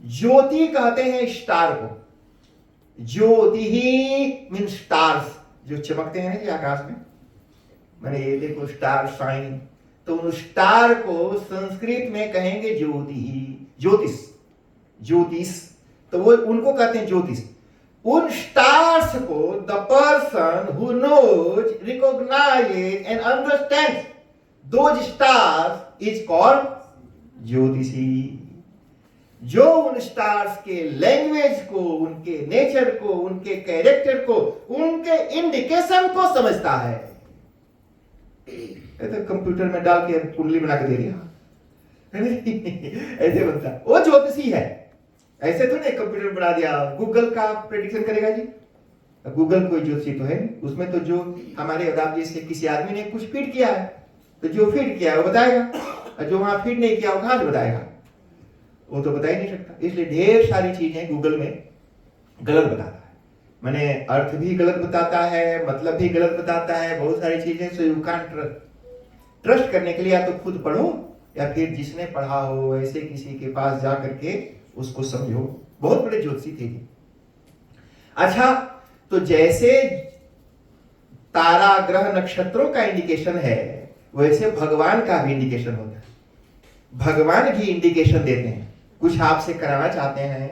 Speaker 1: ज्योति कहते हैं स्टार को, ज्योति ही मीन स्टार्स, जो चमकते हैं जी आकाश में, मैंने ये देखो स्टार शाइन, तो उन स्टार को संस्कृत में कहेंगे ज्योति ही, ज्योतिष, ज्योतिष, तो वो उनको कहते हैं ज्योतिष। उन स्टार्स को the person who knows, recognise and understands those stars is called ज्योतिषी। जो उन स्टार्स के लैंग्वेज को, उनके नेचर को, उनके कैरेक्टर को, उनके इंडिकेशन को समझता है। तो कंप्यूटर में डाल के कुंडली बना के दे दिया ऐसे बनता, वो ज्योतिषी है। ऐसे तो नहीं कंप्यूटर बना दिया, गूगल का प्रेडिक्शन करेगा जी। गूगल कोई ज्योतिषी तो है, उसमें तो जो हमारे अदाब जैसे किसी आदमी ने कुछ फीड किया है, तो जो फीड किया है वो बताएगा, और जो वहां फीड नहीं किया वो कहां से बताएगा, वो तो बता ही नहीं सकता। इसलिए ढेर सारी चीजें गूगल में गलत बताता है, मैंने अर्थ भी गलत बताता है, मतलब भी गलत बताता है, बहुत सारी चीजें। सो यू कांट ट्रस्ट करने के लिए या तो खुद पढ़ो, या फिर जिसने पढ़ा हो ऐसे किसी के पास जा करके उसको समझो। बहुत बड़े ज्योतिषी थे। अच्छा, तो जैसे तारा ग्रह नक्षत्रों का इंडिकेशन है, वैसे भगवान का भी इंडिकेशन होता है। भगवान भी इंडिकेशन देते हैं, कुछ आपसे कराना चाहते हैं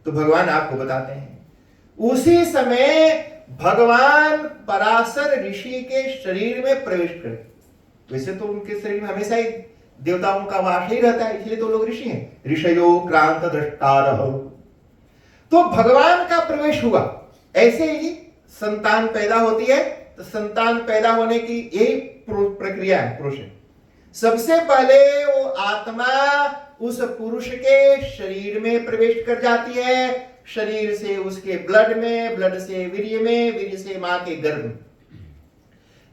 Speaker 1: तो भगवान आपको बताते हैं। उसी समय भगवान पराशर ऋषि के शरीर में प्रवेश करते। वैसे तो उनके शरीर में हमेशा ही देवताओं का वास ही रहता है, इसलिए तो लोग ऋषि हैं, ऋषयो क्रांत दृष्टारः। तो भगवान का प्रवेश हुआ। ऐसे ही संतान पैदा होती है, तो संतान पैदा होने की यही प्रक्रिया है, प्रोसेस। सबसे पहले वो आत्मा उस पुरुष के शरीर में प्रवेश कर जाती है, शरीर से उसके ब्लड में, ब्लड से वीर्य में, वीर्य से मां के गर्भ में।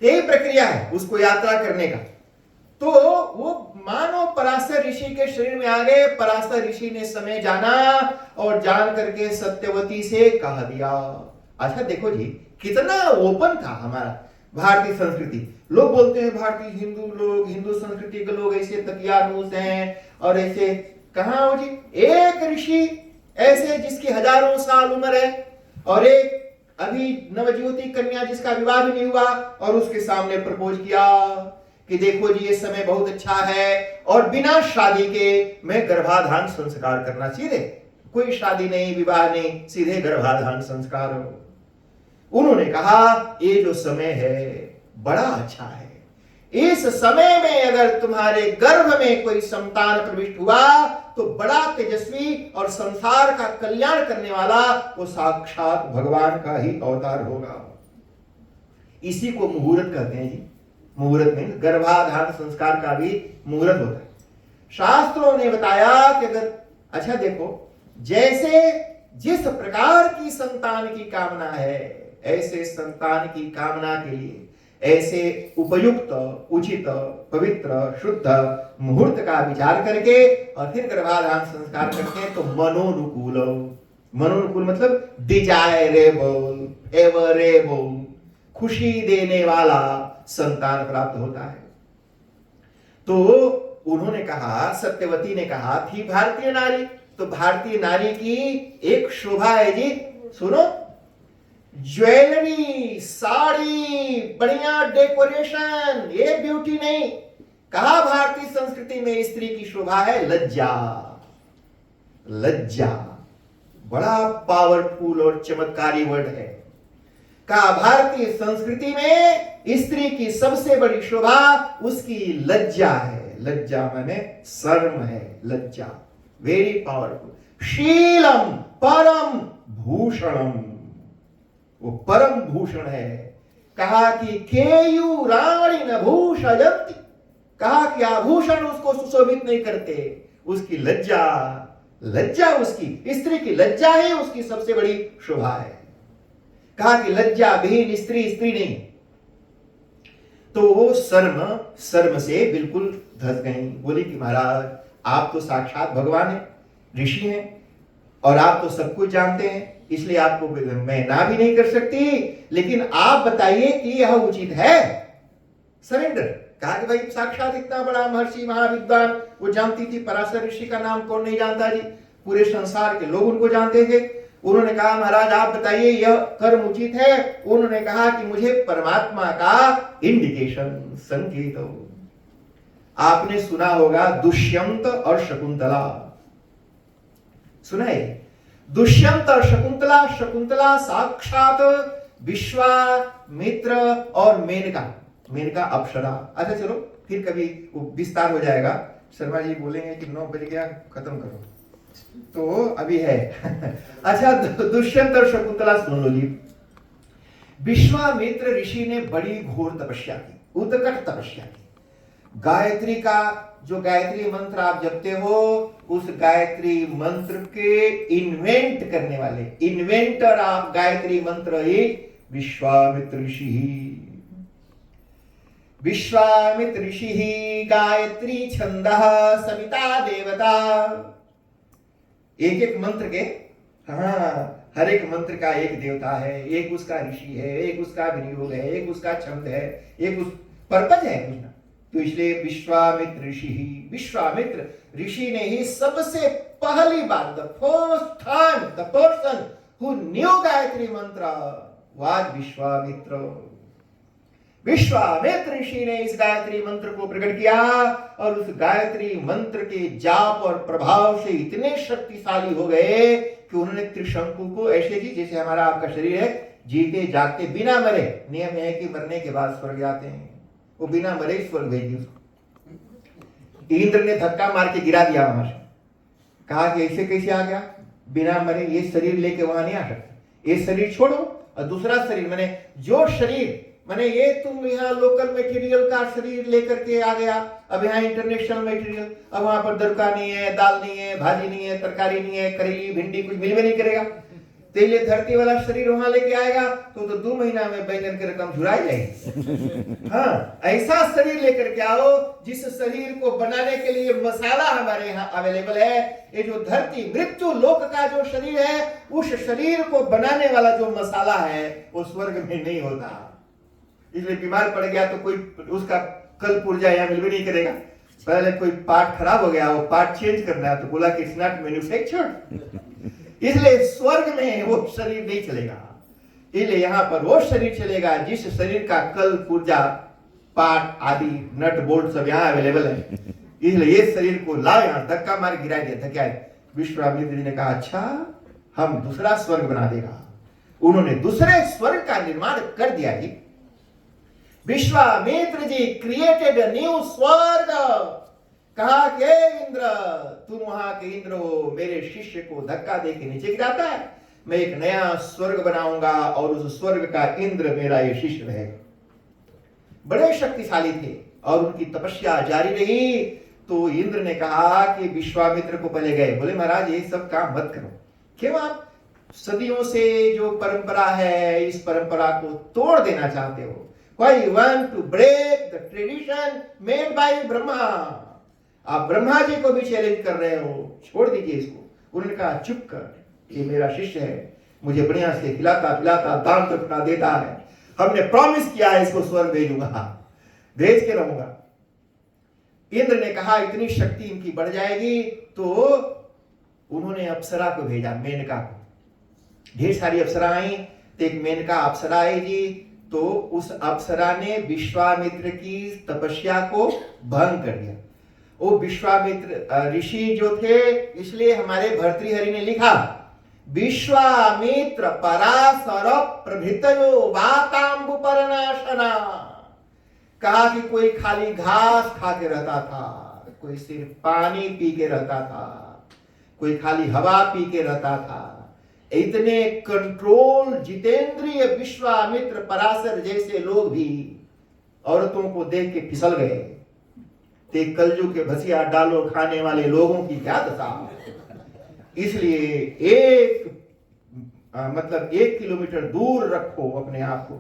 Speaker 1: यही प्रक्रिया है उसको यात्रा करने का। तो वो मानो पराशर ऋषि के शरीर में आ गए। पराशर ऋषि ने समय जाना और जान करके सत्यवती से कह दिया। अच्छा देखो जी, कितना ओपन था हमारा भारतीय संस्कृति। लोग बोलते हैं भारतीय हिंदू लोग, हिंदू संस्कृति के लोग ऐसे तकियानूस हैं और ऐसे, कहां हो जी? एक ऋषि ऐसे जिसकी हजारों साल उम्र है, और एक अभी नवज्योति कन्या जिसका विवाह भी नहीं हुआ, और उसके सामने प्रपोज किया कि देखो जी ये समय बहुत अच्छा है और बिना शादी के मैं गर्भाधान संस्कार करना चाहिए। कोई शादी नहीं, विवाह नहीं, सीधे गर्भाधान संस्कार हो। उन्होंने कहा ये जो समय है बड़ा अच्छा है, इस समय में अगर तुम्हारे गर्भ में कोई संतान प्रविष्ट हुआ तो बड़ा तेजस्वी और संसार का कल्याण करने वाला वो साक्षात भगवान का ही अवतार होगा। इसी को मुहूर्त कहते हैं जी। मुहूर्त में गर्भाधान संस्कार का भी मुहूर्त होता है। शास्त्रों ने बताया कि अगर अच्छा देखो, जैसे जिस प्रकार की संतान की कामना है, ऐसे संतान की कामना के लिए ऐसे उपयुक्त, उचित, पवित्र, शुद्ध मुहूर्त का विचार करके और फिर गर्भाधान संस्कार करते हैं तो मनोनुकूल, मनोनुकूल मतलब डिजायरेबल, एवरेबल, खुशी देने वाला संतान प्राप्त होता है। तो उन्होंने कहा, सत्यवती ने कहा थी भारतीय नारी, तो भारतीय नारी की एक शोभा है जी, सुनो, ज्वेलरी, साड़ी, बढ़िया डेकोरेशन, ये ब्यूटी नहीं। कहा भारतीय संस्कृति में स्त्री की शोभा है लज्जा। लज्जा बड़ा पावरफुल और चमत्कारी वर्ड है। कहा भारतीय संस्कृति में स्त्री की सबसे बड़ी शोभा उसकी लज्जा है। लज्जा माने शर्म है, लज्जा वेरी पावरफुल। शीलम परम भूषणम, वो परम भूषण है। कहा कि केयूराणि न भूषयन्ति, कहा कि आभूषण उसको सुशोभित नहीं करते, उसकी लज्जा, लज्जा उसकी, स्त्री की लज्जा ही उसकी सबसे बड़ी शोभा है। कहा कि लज्जा विहीन स्त्री स्त्री नहीं। तो वो शर्म से बिल्कुल धस गई। बोली कि महाराज आप तो साक्षात भगवान हैं, ऋषि हैं, और आप तो सब कुछ जानते हैं, इसलिए आपको मैं ना भी नहीं कर सकती, लेकिन आप बताइए कि यह उचित है। सरेंडर। कहा कि भाई साक्षात इतना बड़ा महर्षि महाविद्वान, वो जानती थी, पराशर ऋषि का नाम कौन नहीं जानता जी, पूरे संसार के लोग उनको जानते थे। उन्होंने कहा महाराज आप बताइए यह कर्म उचित है। उन्होंने कहा कि मुझे परमात्मा का इंडिकेशन, संकेत। आपने सुना होगा दुष्यंत और शकुंतला, सुना है? दुष्यंत और शकुंतला, शकुंतला साक्षात विश्वामित्र और मेनका, मेनका अप्सरा। अच्छा चलो फिर कभी विस्तार हो जाएगा, शर्मा जी बोलेंगे कि 9 बज गया खत्म करो, तो अभी है। अच्छा दुष्यंत और शकुंतला सुन लो जी। विश्वामित्र ऋषि ने बड़ी घोर तपस्या की, उत्कट तपस्या की। गायत्री का जो गायत्री मंत्र आप जपते हो, उस गायत्री मंत्र के इन्वेंट करने वाले, इन्वेंटर ऑफ गायत्री मंत्र एक विश्वामित्र ऋषि ही। विश्वामित्र ऋषि ही गायत्री छंदः सविता देवता। एक एक मंत्र के, हाँ, हर एक मंत्र का एक देवता है, एक उसका ऋषि है, एक उसका विनियोग है, एक उसका छंद है, एक उस पर्पज है कुछ ना। तो इसलिए विश्वामित्र ऋषि ही, विश्वामित्र ऋषि ने ही सबसे पहली बार, the first time the person who knew Gayatri mantra was Vishwamitra. Vishwamitra ऋषि ने इस गायत्री मंत्र को प्रकट किया और उस गायत्री मंत्र के जाप और प्रभाव से इतने शक्तिशाली हो गए कि उन्होंने त्रिशंकु को ऐसे जी जैसे हमारा आपका शरीर है, जीते जागते बिना मरे, नियम है कि मरने के बाद स्वर्ग जाते हैं, वो बिना मरे स्वर्ग भेजी उसको। इंद्र ने धक्का मार के गिरा दिया वहां से, कहा कि ऐसे कैसे आ गया, बिना मरे ये शरीर लेके वहां नहीं आ सकते, ये शरीर छोड़ो और दूसरा शरीर, मैंने जो शरीर, मैंने ये तुम यहाँ लोकल मटेरियल का शरीर लेकर के आ गया, अब यहाँ इंटरनेशनल मटेरियल, अब वहां पर दरका नहीं है, दाल नहीं है, भाजी नहीं है, तरकारी नहीं है, करेली भिंडी कुछ मिल भी नहीं करेगा, तेले धरती वाला शरीर वहां लेके आएगा तो 2 महीना में बैंगन की रकम झुराई जाएगी। हाँ, ऐसा शरीर लेकर के आओ जिस शरीर को बनाने के लिए मसाला हमारे यहाँ अवेलेबल है। ये जो धरती मृत्यु लोक का जो शरीर है, उस शरीर को बनाने वाला जो मसाला है वो स्वर्ग में नहीं होता। इसलिए बीमार पड़ गया तो कोई उसका कल पुर्जा यहाँ मिल भी नहीं करेगा। पहले कोई पार्ट खराब हो गया, वो पार्ट चेंज करना है तो बोला कि इट्स नॉट मैन्युफैक्चर्ड, इसलिए स्वर्ग में वो शरीर नहीं चलेगा। इसलिए यहाँ पर वो शरीर चलेगा जिस शरीर का कल पुर्जा पार्ट आदि नट बोल्ट सब यहाँ अवेलेबल है। इसलिए ये शरीर को लाओ, यहाँ धक्का मार गिरा दिया, धक्का विश्वामित्र जी ने कहा, अच्छा हम दूसरा स्वर्ग बना देगा। उन्होंने दूसरे स्वर्ग का निर्माण कर दिया जी। Vishwamitra ji created a new स्वर्ग। कहा कि इंद्र, तुम वहां के इंद्र हो, मेरे शिष्य को धक्का दे के नीचे गिराता है, मैं एक नया स्वर्ग बनाऊंगा और उस स्वर्ग का इंद्र मेरा ये शिष्य रहेगा। बड़े शक्तिशाली थे और उनकी तपस्या जारी रही। तो इंद्र ने कहा कि विश्वामित्र को पहले गए, बोले महाराज ये सब काम मत करो, क्यों आप सदियों से जो परंपरा है इस परंपरा को तोड़ देना चाहते हो? Why you want to break the tradition made by Brahma? आप ब्रह्मा जी को भी चैलेंज कर रहे हो, छोड़ दीजिए इसको। उन्होंने कहा चुप कर, ये मेरा शिष्य है, मुझे बढ़िया से खिलाता पिलाता दान दक्षिणा देता है, हमने प्रॉमिस किया है इसको स्वर्ग भेजूंगा, भेज के रहूंगा। इंद्र ने कहा इतनी शक्ति इनकी बढ़ जाएगी, तो उन्होंने अप्सरा को भेजा, मेनका को। ढेर सारी अप्सरा आई, तो एक मेनका अप्सरा आई जी। तो उस अप्सरा ने विश्वामित्र की तपस्या को भंग कर दिया। वो विश्वामित्र ऋषि जो थे, इसलिए हमारे भर्तृहरि ने लिखा विश्वामित्र पराशर प्रभृतयो वातांबुपर्णाशना। कहा कि कोई खाली घास खा के रहता था, कोई सिर्फ पानी पी के रहता था, कोई खाली हवा पी के रहता था। इतने कंट्रोल जितेंद्रिय विश्वामित्र पराशर जैसे लोग भी औरतों को देख के फिसल गए। ते कलजू के भसिया डालो खाने वाले लोगों की क्या दशा। इसलिए मतलब 1 किलोमीटर दूर रखो अपने आप को,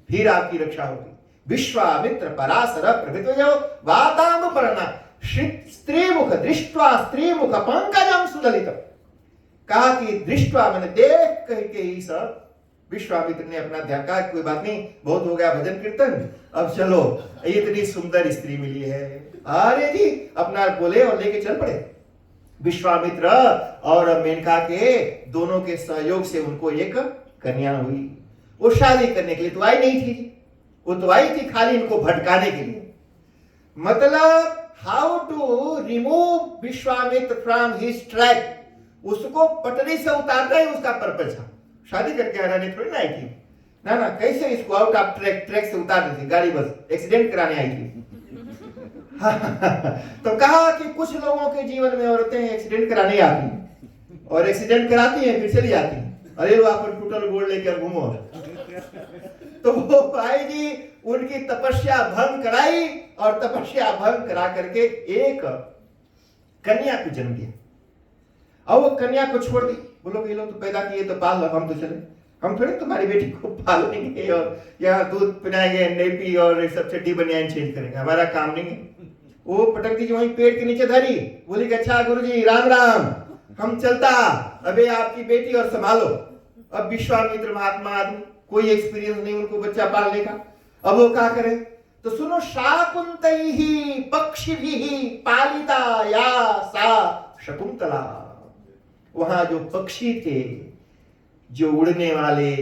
Speaker 1: फिर आपकी रक्षा होगी। विश्वामित्र पराशर प्रभृतयो वातांबुपर्णा स्त्री मुख दृष्ट्वा स्त्री मुख पंकजम सुदलितम। कहा कि दृष्टवा मैंने देख कह के ही सब विश्वामित्र ने अपना ध्यान, कहा कोई बात नहीं, बहुत हो गया भजन कीर्तन, अब चलो इतनी सुंदर स्त्री मिली है। अरे जी अपना बोले और लेके चल पड़े। विश्वामित्र और मेनका के दोनों के सहयोग से उनको एक कन्या हुई। वो शादी करने के लिए तो आई नहीं थी, वो तो आई थी खाली इनको भटकाने के लिए। मतलब how to remove Vishwamitra from his track, उसको पटरी से उतारना ही उसका पर्पस था। शादी करके आने थोड़ी ना आई थी, ना ना, कैसे इसको आउट ऑफ ट्रैक से उतारनी थी, गाड़ी बस एक्सीडेंट कराने आई थी। तो कहा कि कुछ लोगों के जीवन में औरतें एक्सीडेंट कराने आती और एक्सीडेंट कराती हैं फिर चली जाती हैं, अरे वो आप टूटल गोड़ लेकर घूमो। तो वो भाई जी उनकी तपस्या भंग कराई और तपस्या भंग करा करके एक कन्या को जन्म दिया। और वो कन्या को छोड़ दी, बोलो ये लोग तो पैदा किए तो पाल लो, हम तो चले, हम थोड़े तुम्हारी बेटी को पालेंगे और यहाँ दूध पिलाएंगे, नेपी और सब चड्डी बनियान चेंज करेंगे, हमारा काम नहीं है। वो पटक दी वहीं पेड़ के नीचे धरी, बोली कि अच्छा गुरुजी राम राम, हम चलता, अबे आपकी बेटी और संभालो। अब विश्वामित्र महात्मा आदमी, कोई एक्सपीरियंस नहीं उनको बच्चा पालने का, अब वो क्या करे? तो सुनो, शाकुंतैहि पक्षिभिः पालिता या सा शकुंतला। वहां जो पक्षी थे, जो उड़ने वाले,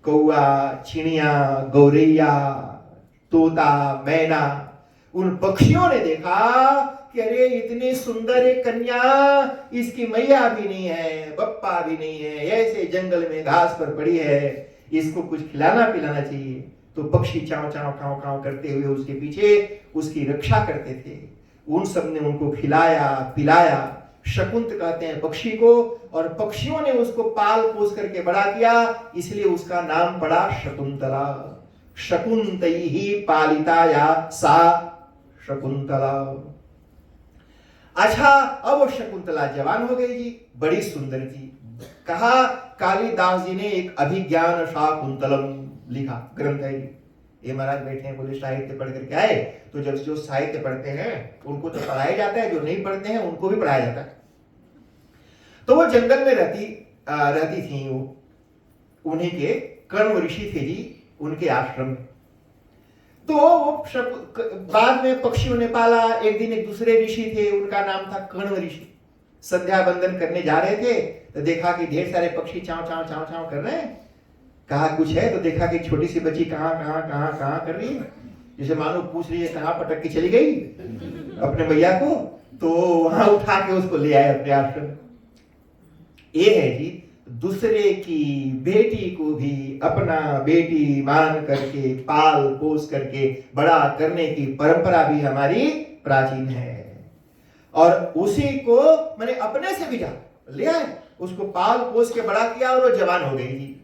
Speaker 1: कौआ, चिड़िया, गौरैया, तोता, मैना, उन पक्षियों ने देखा कि अरे इतनी सुंदर एक कन्या, इसकी मैया भी नहीं है, बप्पा भी नहीं है, ऐसे जंगल में घास पर पड़ी है, इसको कुछ खिलाना पिलाना चाहिए। तो पक्षी चाव चाव काव काव करते हुए उसके पीछे उसकी रक्षा करते थे। उन सब ने उनको खिलाया पिलाया, शकुंत कहते हैं पक्षी को, और पक्षियों ने उसको पाल पोस करके बड़ा किया, इसलिए उसका नाम पड़ा शकुंतला। शकुंतैहि पालिता या सा शकुंतला। अच्छा, अब वो शकुंतला जवान हो गई जी, बड़ी सुंदर थी। कहा कालिदास जी ने एक अभिज्ञान शाकुंतलम लिखा ग्रंथ है। ये महाराज बैठे हैं, बोले साहित्य पढ़ करके आए, तो जब जो साहित्य पढ़ते हैं उनको तो पढ़ाया जाता है, जो नहीं पढ़ते हैं उनको भी पढ़ाया जाता है। तो वो जंगल में रहती थी, वो उन्हीं के कर्ण ऋषि थे जी, उनके आश्रम में। तो वो बाद में पक्षियों ने पाला। एक दिन एक दूसरे ऋषि थे, उनका नाम था कर्ण ऋषि। संध्या बंदन करने जा रहे थे तो देखा कि ढेर सारे पक्षी चाव चाव चाव चाव कर रहे हैं। कहा कुछ है, तो देखा कि छोटी सी बच्ची कहाँ कहाँ कहाँ कहाँ कर रही है, जैसे मानो पूछ रही है कहाँ पटक के चली गई अपने मैया को। तो वहां उठा के उसको ले आए अपने आश्रम। ये है जी, दूसरे की बेटी को भी अपना बेटी मान करके पाल पोस करके बड़ा करने की परंपरा भी हमारी प्राचीन है। और उसी को मैंने अपने से भी जा ले आए, उसको पाल पोस के बड़ा किया और वो जवान हो गई जी।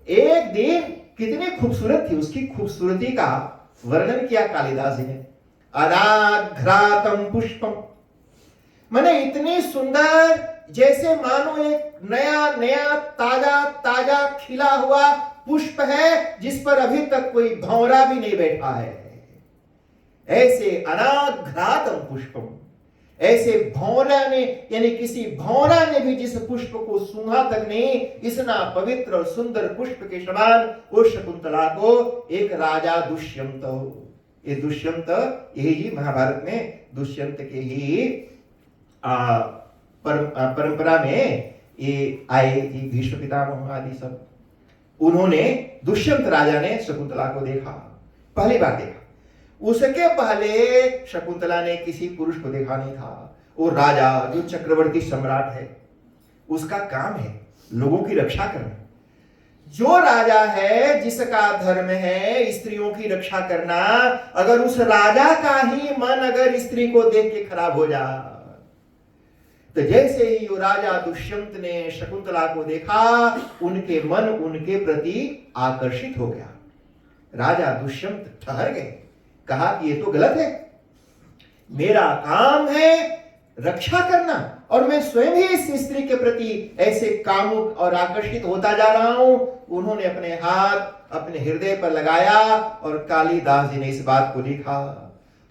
Speaker 1: एक दिन कितनी खूबसूरत थी, उसकी खूबसूरती का वर्णन किया कालिदास जी ने। अनाघ्रातम पुष्पम, मैंने इतनी सुंदर, जैसे मानो एक नया नया ताजा ताजा खिला हुआ पुष्प है जिस पर अभी तक कोई भंवरा भी नहीं बैठा है। ऐसे अनाघ्रातम पुष्पम, ऐसे भंवरा ने, यानी किसी भंवरा ने भी जिस पुष्प को सूंघा तक नहीं, इतना पवित्र और सुंदर पुष्प के समान उस शकुंतला को एक राजा दुष्यंत, ये दुष्यंत यही जी महाभारत में दुष्यंत के ही परंपरा में ये आए जी, भीष्म पितामह आदि सब। उन्होंने, दुष्यंत राजा ने शकुंतला को देखा, पहली बार देखा। उसके पहले शकुंतला ने किसी पुरुष को देखा नहीं था। वो राजा जो चक्रवर्ती सम्राट है, उसका काम है लोगों की रक्षा करना। जो राजा है, जिसका धर्म है स्त्रियों की रक्षा करना, अगर उस राजा का ही मन अगर स्त्री को देख के खराब हो जा, तो जैसे ही वो राजा दुष्यंत ने शकुंतला को देखा, उनके मन उनके प्रति आकर्षित हो गया। राजा दुष्यंत ठहर गए, कहा कि ये तो गलत है, मेरा काम है रक्षा करना और मैं स्वयं ही इस स्त्री के प्रति ऐसे कामुक और आकर्षित होता जा रहा हूं। उन्होंने अपने हाथ अपने हृदय पर लगाया और कालिदास जी ने इस बात को लिखा,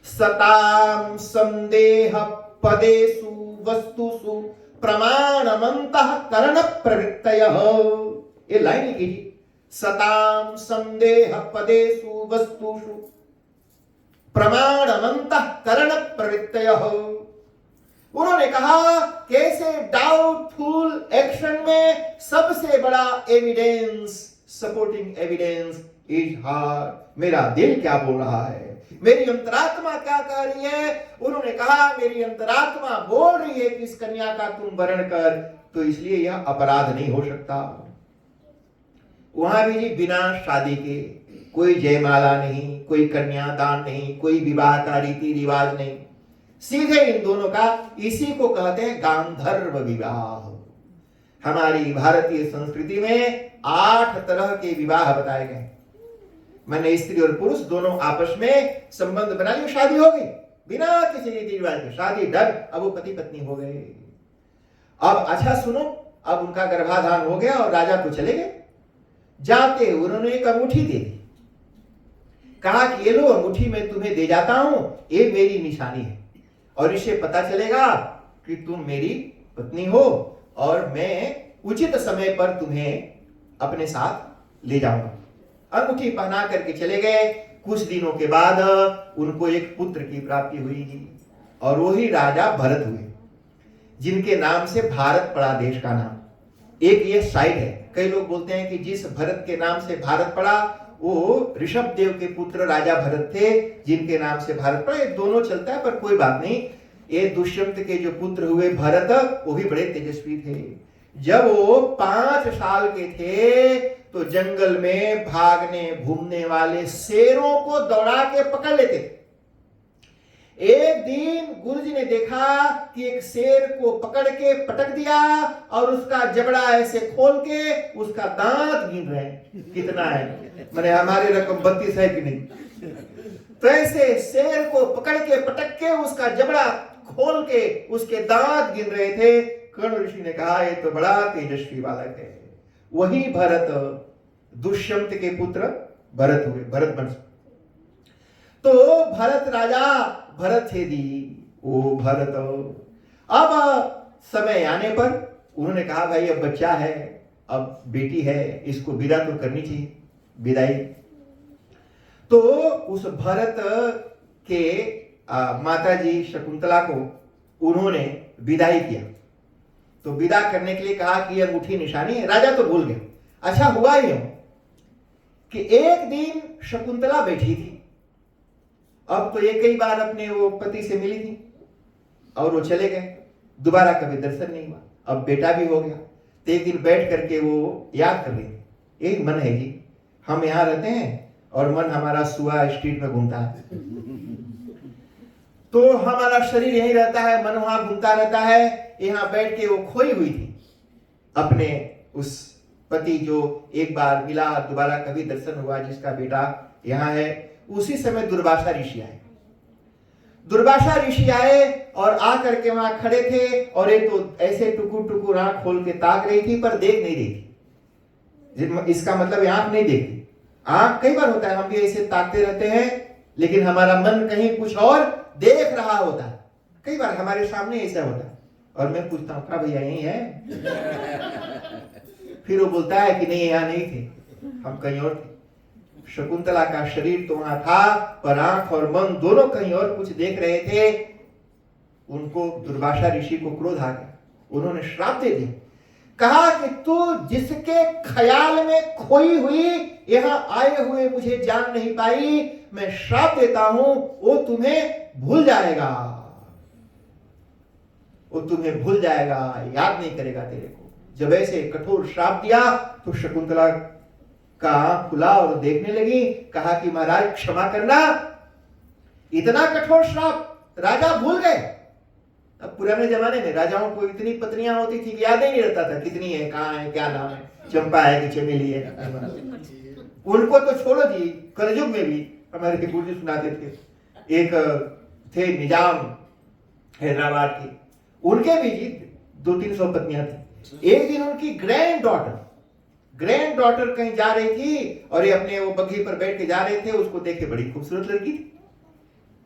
Speaker 1: सताम संदेह पदेषु वस्तुषु प्रमाणमन्तः करण प्रवृत्तयः। ये लाइन लिखी जी, सताम संदेह पदेषु वस्तुषु प्रमाणमन्तः करण प्रवृत्तयः। उन्होंने कहा कैसे डाउटफुल एक्शन में सबसे बड़ा evidence, supporting evidence is heart. मेरा दिल क्या बोल रहा है, मेरी अंतरात्मा क्या कह रही है। उन्होंने कहा मेरी अंतरात्मा बोल रही है कि इस कन्या का तुम वरण कर, तो इसलिए यह अपराध नहीं हो सकता। वहां भी जी बिना शादी के कोई जयमाला नहीं, कोई कन्यादान नहीं, कोई विवाह का रीति रिवाज नहीं, सीधे इन दोनों का, इसी को कहते हैं गांधर्व विवाह। हमारी भारतीय संस्कृति में 8 तरह के विवाह बताए गए। मैंने स्त्री और पुरुष दोनों आपस में संबंध बना लिया, शादी हो गई बिना किसी रीति रिवाज के, शादी डन, अब वो पति पत्नी हो गए। अब अच्छा सुनो, अब उनका गर्भाधान हो गया और राजा तो चले गए। जाते उन्होंने एक अंगूठी दे दी, कहा कि ये लो अंगूठी मैं तुम्हें दे जाता हूं, ये मेरी निशानी है और इसे पता चलेगा कि तुम मेरी पत्नी हो और मैं उचित समय पर तुम्हें अपने साथ ले जाऊंगा। अंगूठी पहना करके चले गए। कुछ दिनों के बाद उनको एक पुत्र की प्राप्ति हुई और वही राजा भरत हुए, जिनके नाम से भारत पड़ा, देश का नाम। एक ये साइड है, कई लोग बोलते हैं कि जिस भरत के नाम से भारत पड़ा वो ऋषभ देव के पुत्र राजा भरत थे, जिनके नाम से भारत पड़ा। ये दोनों चलता है, पर कोई बात नहीं। ये दुष्यंत के जो पुत्र हुए भरत, वो भी बड़े तेजस्वी थे। जब वो 5 साल के थे तो जंगल में भागने घूमने वाले शेरों को दौड़ा के पकड़ लेते थे। एक दिन गुरुजी ने देखा कि एक शेर को पकड़ के पटक दिया और उसका जबड़ा ऐसे खोल के उसका दांत गिन रहे हैं, कितना है, मैंने हमारी रकम 32 है कि नहीं। तो ऐसे शेर को पकड़ के पटक के उसका जबड़ा खोल के उसके दांत गिन रहे थे। कर्ण ऋषि ने कहा ये तो बड़ा तेजस्वी बालक है। वही भरत, दुष्यंत के पुत्र भरत हुए, भरत वंश। तो भरत राजा भरत थे दी, ओ भरत। अब समय आने पर उन्होंने कहा भाई अब बच्चा है, अब बेटी है, इसको विदा तो करनी चाहिए, विदाई। तो उस भरत के माता जी शकुंतला को उन्होंने विदाई किया। तो विदा करने के लिए कहा कि यह अंगूठी निशानी है। राजा तो भूल गए। अच्छा हुआ यूं कि एक दिन शकुंतला बैठी थी, अब तो ये कई बार अपने वो पति से मिली थी और वो चले गए, दोबारा कभी दर्शन नहीं हुआ। अब बेटा भी हो गया। तो एक दिन बैठ करके वो याद कर रही थी, एक मन है जी, हम यहाँ रहते हैं और मन हमारा सुआ स्ट्रीट में घूमता है, तो हमारा शरीर यहीं रहता है, मन वहां घूमता रहता है। यहाँ बैठ के वो खोई हुई थी अपने उस पति जो एक बार मिला, दोबारा कभी दर्शन हुआ, जिसका बेटा यहाँ है। उसी समय दुर्वासा ऋषि आए। दुर्वासा ऋषि आए और आकर के वहां खड़े थे, और ये तो ऐसे टुकुर टुकुर आंख खोल के ताक रही थी, पर देख नहीं रही थी। इसका मतलब आंख नहीं देखती। आंख कई बार होता है, हम भी ऐसे ताकते रहते हैं, लेकिन हमारा मन कहीं कुछ और देख रहा होता है। कई बार हमारे सामने ऐसा होता है, और मैं पूछता हूँ, क्या भैया यही है? फिर वो बोलता है कि नहीं, यहाँ नहीं थे, हम कहीं और थे। शकुंतला का शरीर तो वहां था, पर आंख और मन दोनों कहीं और कुछ देख रहे थे। उनको, दुर्वासा ऋषि को क्रोध आ गया। उन्होंने श्राप दे दिया, कहा कि तू जिसके ख्याल में खोई हुई यहां आए हुए मुझे जान नहीं पाई, मैं श्राप देता हूं, वो तुम्हें भूल जाएगा, वो तुम्हें भूल जाएगा, याद नहीं करेगा तेरे को। जब ऐसे कठोर श्राप दिया तो शकुंतला का आंख खुला और देखने लगी। कहा कि महाराज क्षमा करना, इतना कठोर श्राप राजा भूल गए। अब पुराने जमाने में राजाओं को इतनी पत्नियां होती थी कि याद ही नहीं रहता था कितनी है, कहाँ है, क्या नाम है, चंपा है कि चमेली है। उनको तो छोड़ो जी, कलयुग में भी हमारे गुरुजी सुनाते थे, एक थे निजाम हैदराबाद के, उनके भी जी 200-300 पत्नियां थी। एक दिन उनकी ग्रैंड डॉटर कहीं जा रही थी, और ये अपने वो बग्घी पर बैठ के जा रहे थे, उसको देख के बड़ी खूबसूरत लड़की थी,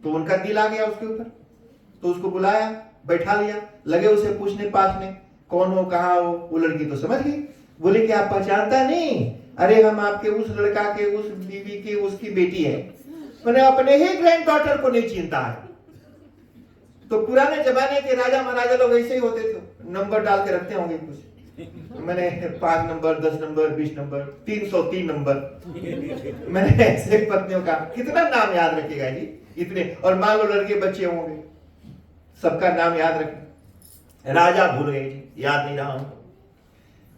Speaker 1: तो उनका दिल आ गया उसके ऊपर। तो उसको बुलाया, बैठा लिया, लगे उसे पूछने पाछने, कौन हो, कहाँ हो। वो लड़की तो समझ गई, बोले कि आप पहचानता नहीं? अरे हम आपके उस लड़का के, उस बीवी की, उसकी बेटी है। मैंने अपने ही ग्रैंड डॉटर को नहीं चिंता है। तो पुराने जमाने के राजा महाराजा लोग ऐसे ही होते थे, नंबर डाल के रखते होंगे कुछ। मैंने 5 नंबर, 10 नंबर, 20 नंबर, 303 नंबर। मैंने ऐसे पत्नियों का कितना नाम याद रखेगा जी, इतने। और मान लो लड़के बच्चे होंगे, सबका नाम याद रखें। राजा भूल गए जी, याद नहीं रहा हूं।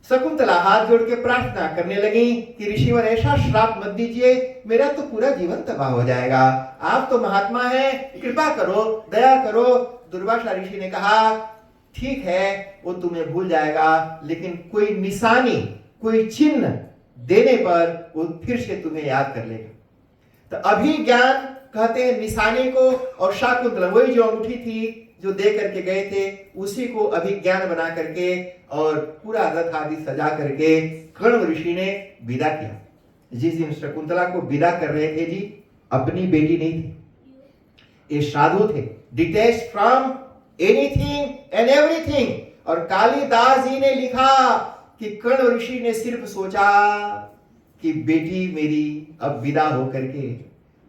Speaker 1: शकुंतला हाथ जोड़ के प्रार्थना करने लगी कि ऋषिवर ऐसा श्राप मत दीजिए, मेरा तो पूरा जीवन तबाह हो जाएगा। आप तो महात्मा हैं, कृपा करो, दया करो। दुर्वासा ऋषि ने कहा, ठीक है, वो तुम्हें भूल जाएगा, लेकिन कोई निशानी, कोई चिन्ह देने पर वो फिर से तुम्हें याद कर लेगा। तो अभिज्ञान कहते हैं निशानी को, और शाकुंतला वही जो अंगूठी थी जो दे करके गए थे, उसी को अभिज्ञान बना करके और पूरा रथ आदि सजा करके कण्व ऋषि ने विदा किया। जिस दिन शकुंतला को विदा कर रहे थे जी, अपनी बेटी नहीं थी, ये साधु थे, detached from anything and everything. और कालिदास जी ने लिखा कि कण्व ऋषि ने सिर्फ सोचा कि बेटी मेरी अब विदा होकर के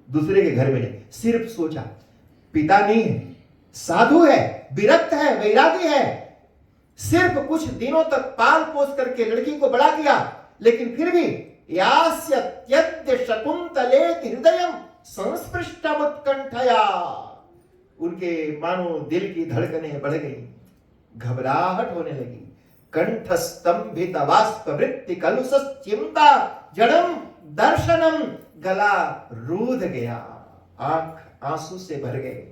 Speaker 1: दूसरे के घर में जाए, सिर्फ सोचा। पिता नहीं है, साधु है, विरक्त है, वैरागी है, सिर्फ कुछ दिनों तक पाल पोस करके लड़की को बड़ा किया, लेकिन फिर भी यास्य त्यद्य शकुंतले हृदयम संस्पृष्टमुत्कंठया, उनके मानो दिल की धड़कनें बढ़ गई, घबराहट होने लगी। कंठस्तंभित वाष्पवृत्ति कलुषस चिंता जड़म दर्शनम, गला रूध गया, आंख आंसू से भर गए।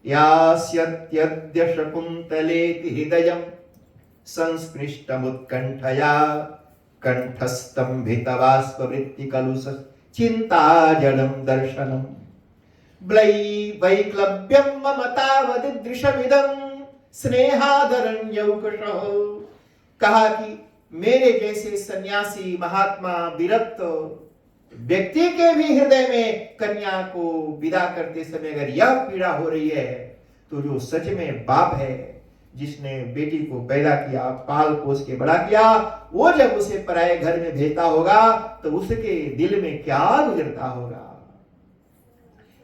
Speaker 1: यास्यत्यद्य शकुंतलेति हृदयं संस्पृष्टमुत्कंठया, कंठस्तंभित वाष्पवृत्ति कलुषस चिंता जड़म दर्शनम, वैक्लव्यं मम तावदृशमिदं स्नेहादरण्यौकशः। कहा कि मेरे जैसे सन्यासी, महात्मा, विरक्त व्यक्ति के भी हृदय में कन्या को विदा करते समय अगर यह पीड़ा हो रही है, तो जो सच में बाप है, जिसने बेटी को पैदा किया, पाल पोस के बड़ा किया, वो जब उसे पराये घर में भेजता होगा तो उसके दिल में क्या गुजरता होगा।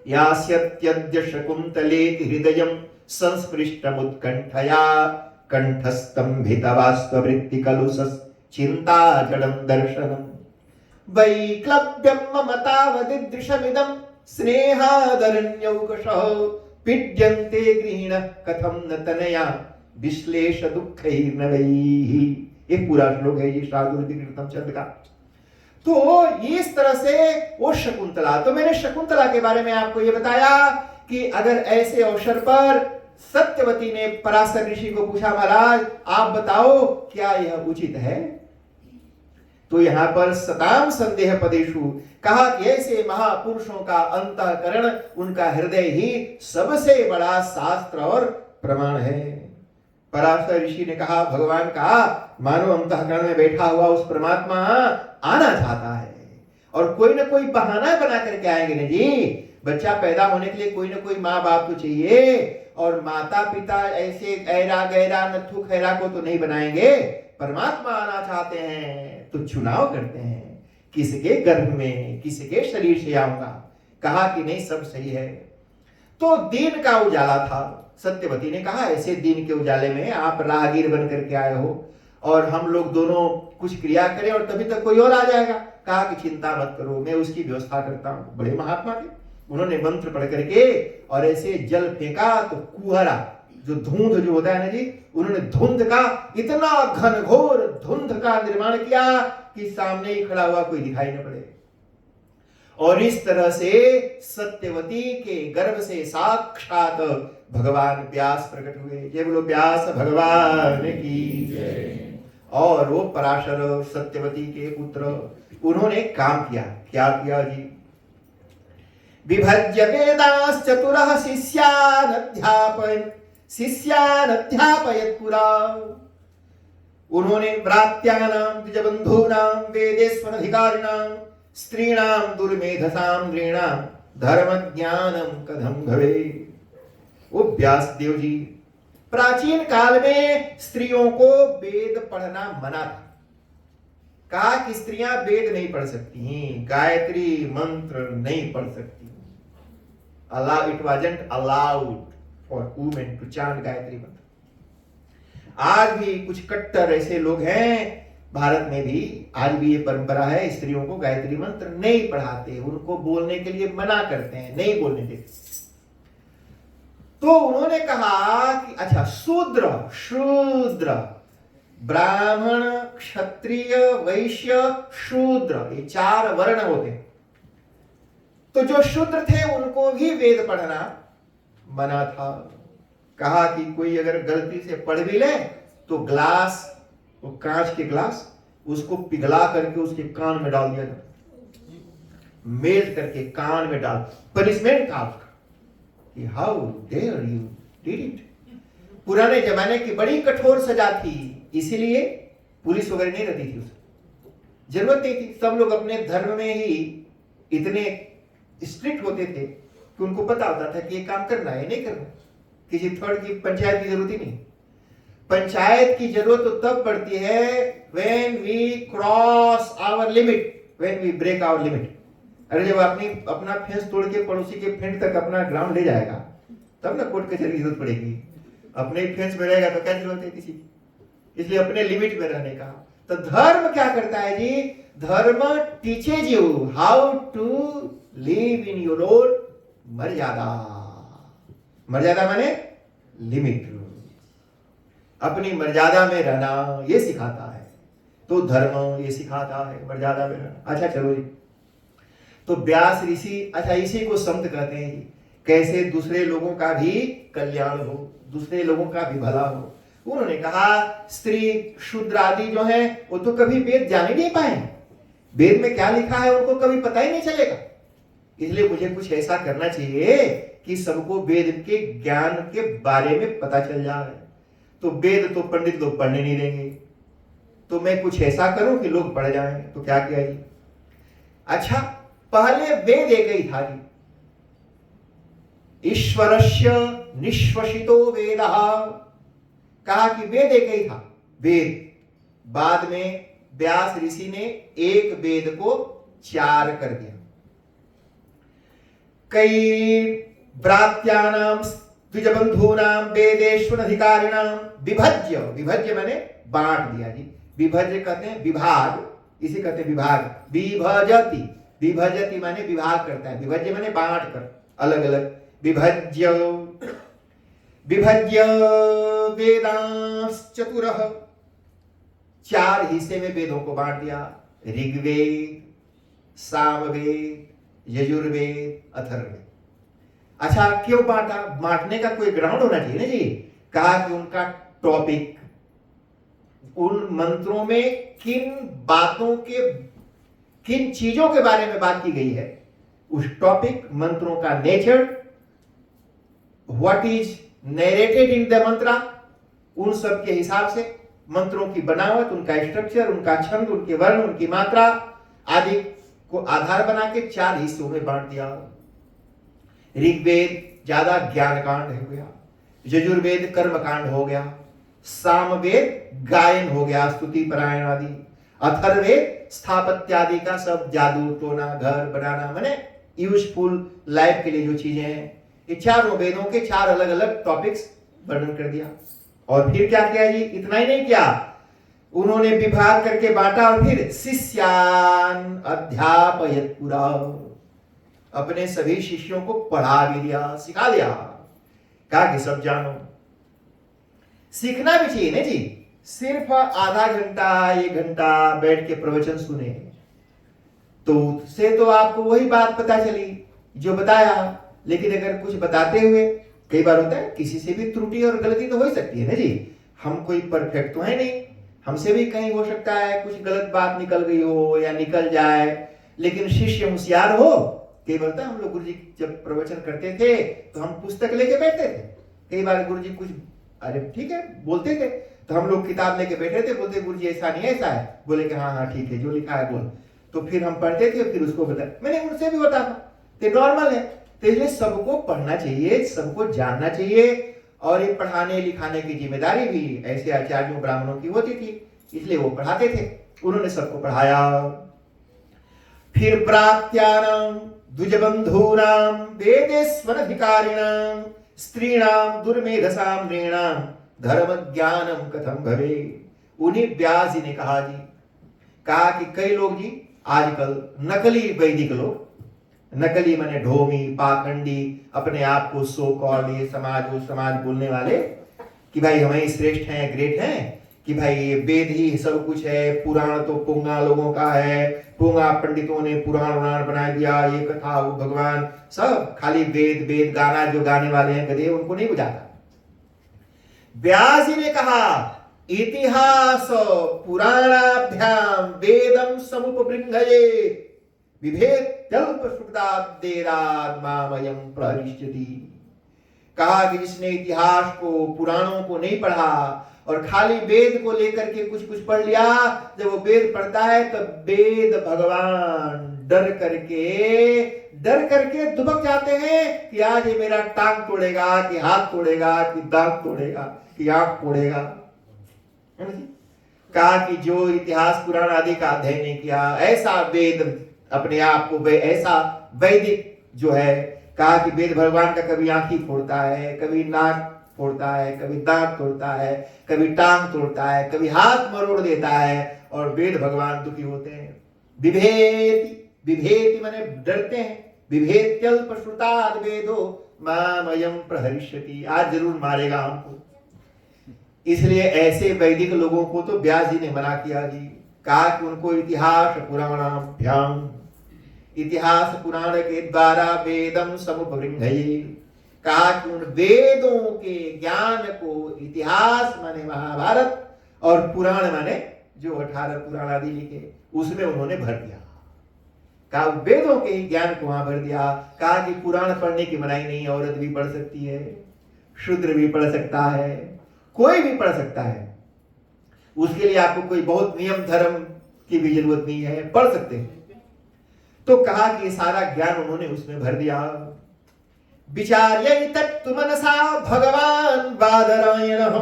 Speaker 1: यास्यत्यद्य शकुंतलेति हृदयं संस्पृष्टमुत्कंठया, कंठस्तंभित वाष्पवृत्ति कलुषस चिंता जडं दर्शनम्, वैक्लव्यं मम तावदृशमिदं स्नेहादरण्यौकशः, पीड्यन्ते गृहिणः कथं न तनया विश्लेष दुख ही। ये पूरा श्लोक है जी शार्दूल कृतम चंद का। तो इस तरह से वो शकुंतला, तो मैंने शकुंतला के बारे में आपको ये बताया कि अगर ऐसे अवसर पर सत्यवती ने पराशर ऋषि को पूछा, महाराज आप बताओ क्या यह उचित है? तो यहां पर सताम संदेह पदेशु कहा कि ऐसे महापुरुषों का अंतःकरण, उनका हृदय ही सबसे बड़ा शास्त्र और प्रमाण है। पराशर ऋषि ने कहा, भगवान कहा मानो अंतःकरण में बैठा हुआ उस परमात्मा आना चाहता है और कोई ना कोई बहाना बना करके आएंगे ना जी। बच्चा पैदा होने के लिए कोई ना कोई माँ बाप तो चाहिए, और माता पिता ऐसे ऐरा गैरा नथु खैरा को तो नहीं बनाएंगे। परमात्मा आना चाहते हैं तो चुनाव करते हैं, किसके गर्भ में किसके शरीर से आऊंगा। कहा कि नहीं सब सही है। तो दिन का उजाला था। सत्यवती ने कहा ऐसे दिन के उजाले में आप राहगीर बन करके आए हो और हम लोग दोनों कुछ क्रिया करें और तभी तक कोई और आ जाएगा। कहा कि चिंता मत करो, मैं उसकी व्यवस्था करता हूं। बड़े महात्मा थे, उन्होंने मंत्र पढ़ करके और ऐसे जल फेंका तो कुहरा, जो धुंध जो होता है ना जी, उन्होंने धुंध का इतना घनघोर धुंध का निर्माण किया कि सामने ही खड़ा हुआ कोई दिखाई न पड़े। और इस तरह से सत्यवती के गर्भ से साक्षात भगवान व्यास प्रकट हुए। जय बोलो व्यास भगवान की जय। और वो पराशर सत्यवती के पुत्र, उन्होंने काम किया। क्या किया जी? विभज्य वेदांश्च चतुरः शिष्यानध्यापयत् पुरा। उन्होंने व्रात्यानां द्विजबन्धूनां वेदेष्वनधिकारिणां स्त्रीणां दुर्मेधसां नृणां धर्म ज्ञानम कथम भवे। वो व्यासदेव जी, प्राचीन काल में स्त्रियों को वेद पढ़ना मना था। कहा कि स्त्रियां वेद नहीं पढ़ सकती, गायत्री मंत्र नहीं पढ़ सकती। It wasn't allowed for women to chant Gayatri मंत्र। आज भी कुछ कट्टर ऐसे लोग हैं भारत में भी, आज भी ये परंपरा है, स्त्रियों को गायत्री मंत्र नहीं पढ़ाते, उनको बोलने के लिए मना करते हैं, नहीं बोलने देते। तो उन्होंने कहा कि अच्छा शूद्र, ब्राह्मण, क्षत्रिय, वैश्य, शूद्र, ये 4 वर्ण होते हैं। तो जो शूद्र थे उनको भी वेद पढ़ना मना था। कहा कि कोई अगर गलती से पढ़ भी ले तो ग्लास, वो कांच के ग्लास, उसको पिघला करके उसके कान में डाल दिया जाता, मेल्ट करके कान में डाल। पनिशमेंट था उसका कि how dare you did it. पुराने जमाने की बड़ी कठोर सजा थी, इसीलिए पुलिस वगैरह नहीं रहती थी, उसकी जरूरत नहीं थी। सब लोग अपने धर्म में ही इतने स्ट्रिक्ट होते थे कि उनको पता होता था कि ये काम करना है, नहीं करना। किसी थर्ड की पंचायत की जरूरत ही नहीं। पंचायत की जरूरत तो तब पड़ती है when we cross our limit, when we break our limit। अरे जब अपना फेंस तोड़ के पड़ोसी के फेंस तक अपना ग्राउंड ले जाएगा तब ना कोर्ट कचहरी की जरूरत पड़ेगी। अपने फेंस में रहेगा तो क्या जरूरत है किसी की। इसलिए अपने लिमिट में रहने का। तो धर्म क्या करता है जी? धर्म teaches you how to live in your own मर्यादा। मर्यादा माने लिमिट, अपनी मर्यादा में रहना ये सिखाता है। तो धर्म ये सिखाता है मर्यादा में रहना। अच्छा चलो जी, तो व्यास ऋषि, अच्छा इसी को संत कहते हैं जी। कैसे दूसरे लोगों का भी कल्याण हो, दूसरे लोगों का भी भला हो। उन्होंने कहा स्त्री शूद्र आदि जो है वो तो कभी वेद जान ही नहीं पाए, वेद में क्या लिखा है उनको कभी पता ही नहीं चलेगा। इसलिए मुझे कुछ ऐसा करना चाहिए कि सबको वेद के ज्ञान के बारे में पता चल जाए। तो वेद तो पंडित लोग पढ़ने नहीं देंगे, तो मैं कुछ ऐसा करूं कि लोग पढ़ जाएंगे। तो क्या किया जी? अच्छा पहले वेद एक ही था जी, ईश्वरस्य निश्वसितो वेदः। कहा कि वेद एक ही था, वेद। बाद में व्यास ऋषि ने एक वेद को 4 कर दिया। कई व्रात्यानां द्विजबंधूनां वेदेष्वनधिकारिणां विभज्य, विभज्य माने बांट दिया जी। विभज्य कहते हैं विभाग, इसे कहते हैं विभाग। विभजति, विभजति माने विभाग करता है, विभज्य माने बांट कर, अलग अलग। विभज्य विभज्य वेदांश्चतुरः, 4 हिस्से में वेदों को बांट दिया। ऋग्वेद, सामवेद, यजुर्वेद, अथर्ववेद। अच्छा, क्यों बांटा? बांटने का कोई ग्राउंड होना चाहिए ना जी। कहा कि उनका टॉपिक, उन मंत्रों में किन बातों के, किन चीजों के बारे में बात की गई है, उस टॉपिक, मंत्रों का nature, what is narrated in the mantra, उन सब के हिसाब से मंत्रों की बनावट, उनका स्ट्रक्चर, उनका छंद, उनके वर्ण, उनकी मात्रा आदि को आधार बना के 4 हिस्सों में बांट दिया। ऋग्वेद ज्यादा ज्ञान कांड हो गया, यजुर्वेद कर्म कांड हो गया, सामवेद गायन हो गया, स्तुति परायण आदि, अथर्ववेद स्थापत्य आदि का सब, जादू टोना, घर बनाना, माने यूजफुल लाइफ के लिए जो चीजें हैं, ये चारों वेदों के 4 अलग अलग टॉपिक्स वर्णन कर दिया। और फिर क्या किया जी? इतना ही नहीं किया, उन्होंने विभाग करके बांटा और फिर शिष्यान अध्यापयत पुरा, अपने सभी शिष्यों को पढ़ा भी दिया, सिखा दिया। कहा कि सब जानो। सीखना भी चाहिए ना जी। सिर्फ आधा घंटा 1 घंटा बैठ के प्रवचन सुने तो उससे तो आपको वही बात पता चली जो बताया, लेकिन अगर कुछ बताते हुए, कई बार होता है किसी से भी त्रुटि और गलती तो हो ही सकती है ना जी। हम कोई परफेक्ट तो है नहीं, हमसे भी कहीं हो सकता है कुछ गलत बात निकल गई हो या निकल जाए, लेकिन शिष्य होशियार हो। कई बार हम लोग गुरुजी जब प्रवचन करते थे तो हम पुस्तक लेके बैठते थे। कई बार गुरुजी कुछ अरे ठीक है बोलते थे तो हम लोग किताब लेके बैठे थे, बोलते गुरुजी ऐसा नहीं है ऐसा है, बोले कि हाँ हाँ ठीक है जो लिखा है बोल। तो फिर हम पढ़ते थे, फिर उसको बता, मैंने उनसे भी होता था, तो नॉर्मल है। तो इसलिए सबको पढ़ना चाहिए, सबको जानना चाहिए, और ये पढ़ाने लिखाने की जिम्मेदारी भी ऐसे आचार्यों ब्राह्मणों की होती थी, इसलिए वो पढ़ाते थे, उन्होंने सबको पढ़ाया। फिर प्रात्यानां द्विजबंधूनां वेदेस्वरधिकारिणां स्त्रीणां दुर्मेधसां नृणां धर्म ज्ञानम कथम भवे। उन्हीं व्यास जी ने कहा जी, कहा कि कई लोग जी आजकल नकली वैदिक लोग, नकली माने ढोमी पाखंडी, अपने आप को सो कॉल्ड ये समाज वो समाज बोलने वाले कि भाई हमें श्रेष्ठ हैं, ग्रेट हैं, कि भाई ये वेद ही सब कुछ है, पुराण तो पुंगा लोगों का है, पुंगा पंडितों ने पुराण बना दिया, ये कथा वो भगवान, सब खाली वेद वेद गाना, जो गाने वाले हैं गधे उनको नहीं बुझाता। व्यास जी ने कहा इतिहास पुराणाभ्याम वेदम समुपबृंहये विभेद्यल्प श्रुताद्देरात्मामयं प्रहरिष्यति। कहा कि जिसने इतिहास को, पुराणों को नहीं पढ़ा और खाली वेद को लेकर के कुछ कुछ पढ़ लिया, जब वो वेद पढ़ता है तब वेद भगवान डर करके दुबक जाते हैं कि आज ये मेरा टांग तोड़ेगा, कि हाथ तोड़ेगा, कि दांत तोड़ेगा, कि आंख तोड़ेगा। कहा कि जो इतिहास पुराण आदि का अध्ययन नहीं किया, ऐसा वेद अपने आप को ऐसा वैदिक जो है, कहा कि वेद भगवान का कभी आंखी फोड़ता है, कभी नाक फोड़ता है, कभी दांत तोड़ता है, कभी टांग तोड़ता है, कभी हाथ मरोड़ देता है, और वेद भगवान दुखी होते हैं। विभेति, विभेति माने डरते हैं, विभेत्यल्प श्रुताद् वेदो मामयं प्रहरिष्यति, आज जरूर मारेगा हमको। इसलिए ऐसे वैदिक लोगों को तो व्यास जी ने मना किया जी। कहा कि उनको इतिहास पुराणाभ्याम, इतिहास पुराण के द्वारा वेदम समुपबृंहये। कहा कि उन वेदों के ज्ञान को, इतिहास माने महाभारत और पुराण माने जो 18 पुराण आदि लिखे, उसमें उन्होंने भर दिया। कहा वेदों के ज्ञान को वहां भर दिया। कहा कि पुराण पढ़ने की मनाही नहीं, औरत भी पढ़ सकती है, शूद्र भी पढ़ सकता है, कोई भी पढ़ सकता है, उसके लिए आपको कोई बहुत नियम धर्म की भी जरूरत नहीं है, पढ़ सकते हैं। तो कहा कि सारा ज्ञान उन्होंने उसमें भर दिया। विचार्य तत्तु मनसा भगवान बादरायणः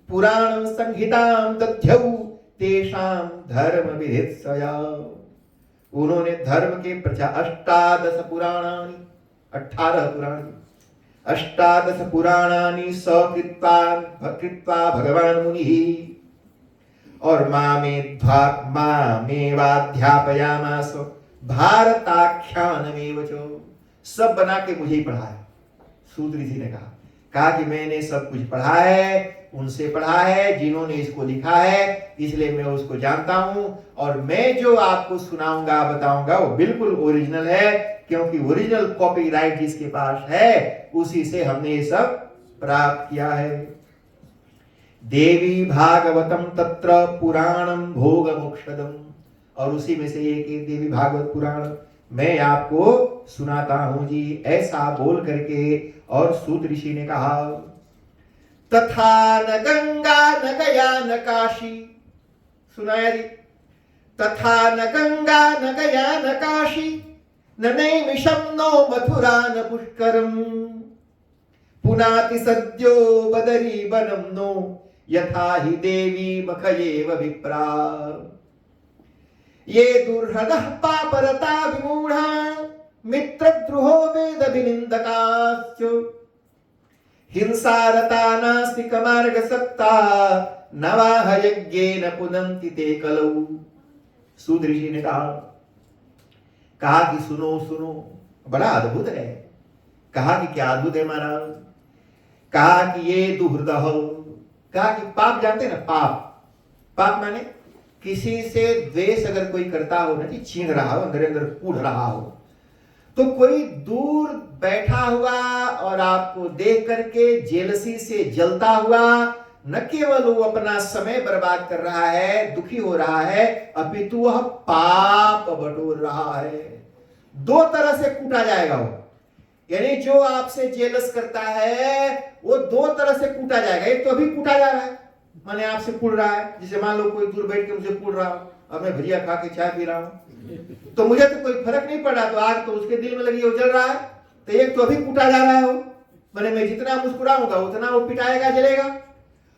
Speaker 1: पुराण संहितां दध्यौ तेषां धर्म विधित्सया। उन्होंने धर्म के 18 पुराणानि, 18 पुराण, 18 पुराणानि सकृत्वा भगवान मुनिः और मामेवाध्यापयामास भारताख्यानमेव च, सब बना के मुझे ही पढ़ाया। सूत ऋषि ने कहा कहा कि मैंने सब कुछ पढ़ा है, उनसे पढ़ा है जिन्होंने इसको लिखा है, इसलिए मैं उसको जानता हूं और मैं जो आपको सुनाऊंगा बताऊंगा वो बिल्कुल ओरिजिनल है, क्योंकि ओरिजिनल कॉपीराइट जिसके पास है उसी से हमने ये सब प्राप्त किया है। देवी भागवतम तत्र पुराणम भोग मोक्षदम, और उसी में से एक देवी भागवत पुराण मैं आपको सुनाता हूं जी, ऐसा बोल करके। और सूत ऋषि ने कहा, तथा न गंगा न गया न काशी, सुनाया जी, तथा न गंगा न गया न काशी, न नैमिषं नो मथुरा न पुष्करम, पुनाति सद्यो बदरी वनम नो, यथा हि देवी मखयेव विप्रा। ये दुर्हदः पापरता विमूढ़ा, मित्रद्रुहो वेद विनिन्दकाश्च, हिंसारता नास्तिक मार्ग सत्ता, नवाह यज्ञेन पुनन्ति ते कलौ। सूत ऋषि ने कहा कि सुनो सुनो, बड़ा अद्भुत है। कहा कि क्या अद्भुत है महाराज? कहा कि ये दुर्दह, कहा कि पाप जानते हैं ना, पाप, पाप माने किसी से द्वेष अगर कोई करता हो ना जी, छीन रहा हो, अंदर अंदर कूढ़ रहा हो, तो कोई दूर बैठा हुआ और आपको देख करके जेलसी से जलता हुआ न केवल वो अपना समय बर्बाद कर रहा है, दुखी हो रहा है, अपितु वह पाप बटोर रहा है। दो तरह से कूटा जाएगा वो, यानी जो आपसे जेलस करता है वो दो तरह से कूटा जाएगा। एक तो अभी कूटा जा रहा है, माने आपसे कूट रहा है, जैसे मान लो कोई दूर बैठ के मुझे कूट रहा हो, अब मैं भजिया खा के चाय पी रहा हूं तो मुझे तो कोई फर्क नहीं पड़ रहा, तो आग तो उसके दिल में लगी है, वो जल रहा है। तो एक तो अभी कूटा जा रहा है वो, माने मैं जितना मुस्कुराऊंगा उतना वो पिटाएगा, जलेगा।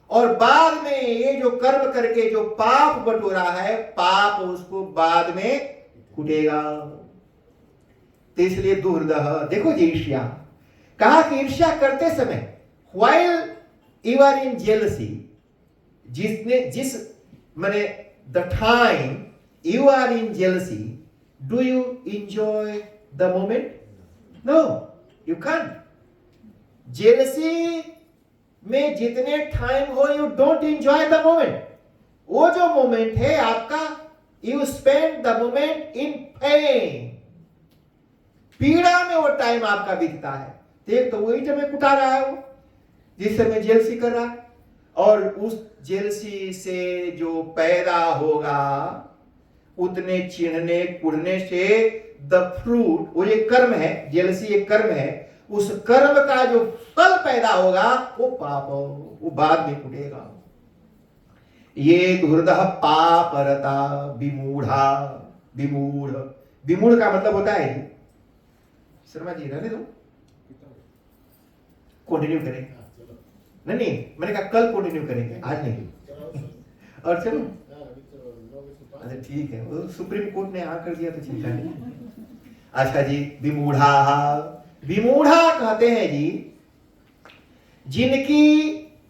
Speaker 1: और बाद में ये जो कर्म करके जो पाप बटोरा है, पाप उसको बाद में कूटेगा। तो इसलिए दुर्दह, देखो जी ईर्ष्या, कहा कि ईर्ष्या करते समय while you are in jealousy, जिस माने the time you are in jealousy, do you enjoy the moment? No, you can't. jealousy में जितने टाइम हो you don't enjoy the moment. वो जो मोमेंट है आपका, you spend the moment in pain. पीड़ा में वो टाइम आपका बीतता है। देख तो वही समय कुटा रहा है वो, जिस समय जेलसी कर रहा है, और उस जेलसी से जो पैदा होगा उतने चिढ़ने कुढ़ने से द फ्रूट, वो ये कर्म है, जेलसी एक कर्म है, उस कर्म का जो फल पैदा होगा वो पाप, वो बाद में कुटेगा। ये दुर्दह पापरता विमूढ़ा, विमूढ़, विमूढ़ का मतलब होता है, शर्मा जी रहने दो, कंटिन्यू करेंगे। नहीं, मैंने कहा कल कंटिन्यू करेंगे, आज नहीं। और चलो अच्छा ठीक है, वो सुप्रीम कोर्ट ने हाँ कर दिया तो चिंता नहीं। अच्छा जी, विमूढ़ा, विमूढ़ा कहते हैं जी जिनकी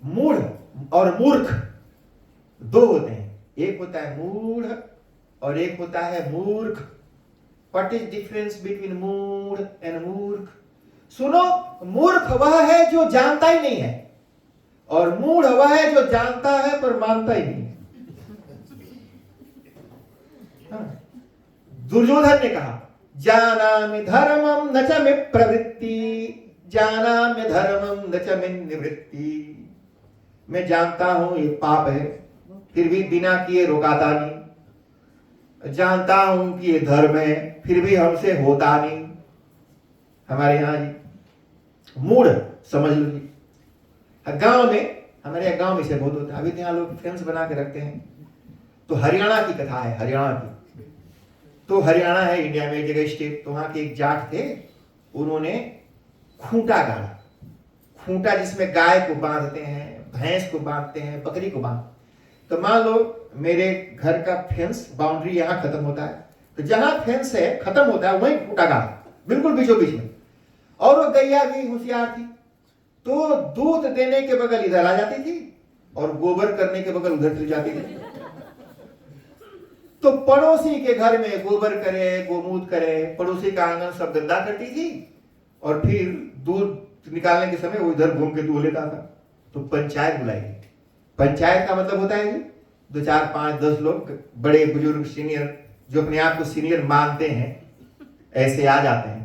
Speaker 1: मूढ़ और मूर्ख दो होते हैं, एक होता है मूढ़ और एक होता है मूर्ख। व्हाट इज डिफरेंस बिटवीन मूढ़ एंड मूर्ख? सुनो, मूर्ख वह है जो जानता ही नहीं है, और मूढ़ वह है जो जानता है पर मानता ही नहीं है। दुर्योधन ने कहा, जानामि धर्मम न च मे प्रवृत्ति, जानामि धर्मम न च मे निवृत्ति। मैं जानता हूं ये पाप है, फिर भी बिना किए रुकाता नहीं। जानता हूं कि ये धर्म है, फिर भी हमसे होता नहीं। हमारे यहाँ जी मूढ़ समझ लो जी, गांव में, हमारे यहाँ गांव में से बहुत होता है। अभी तो यहाँ लोग फिल्म्स बना के रखते हैं। तो हरियाणा की कथा है, हरियाणा की। तो हरियाणा है इंडिया में एक जगह स्टेट, तो वहां के एक जाट थे, उन्होंने खूंटा गाड़ा, खूंटा जिसमें गाय को बांधते हैं, भैंस को बांधते हैं, बकरी को बांधते। तो मान लो मेरे घर का फेंस बाउंड्री यहाँ खत्म होता है, तो जहां फेंस है खत्म होता है वहीं खूंटा गाड़ा, बिल्कुल बीचों बीच में। और वो गैया भी होशियार थी, तो दूध देने के बगल इधर आ जाती थी और गोबर करने के बगल उधर चली जाती थी। तो पड़ोसी के घर में गोबर करे, गोमूत्र करे, पड़ोसी का आंगन सब गंदा करती थी, और फिर दूध निकालने के समय वो इधर घूम के तू लेता था। तो पंचायत बुलाई। पंचायत का मतलब होता है 2 4 5 10 लोग, बड़े बुजुर्ग सीनियर, जो अपने आप को सीनियर मानते हैं, ऐसे आ जाते हैं।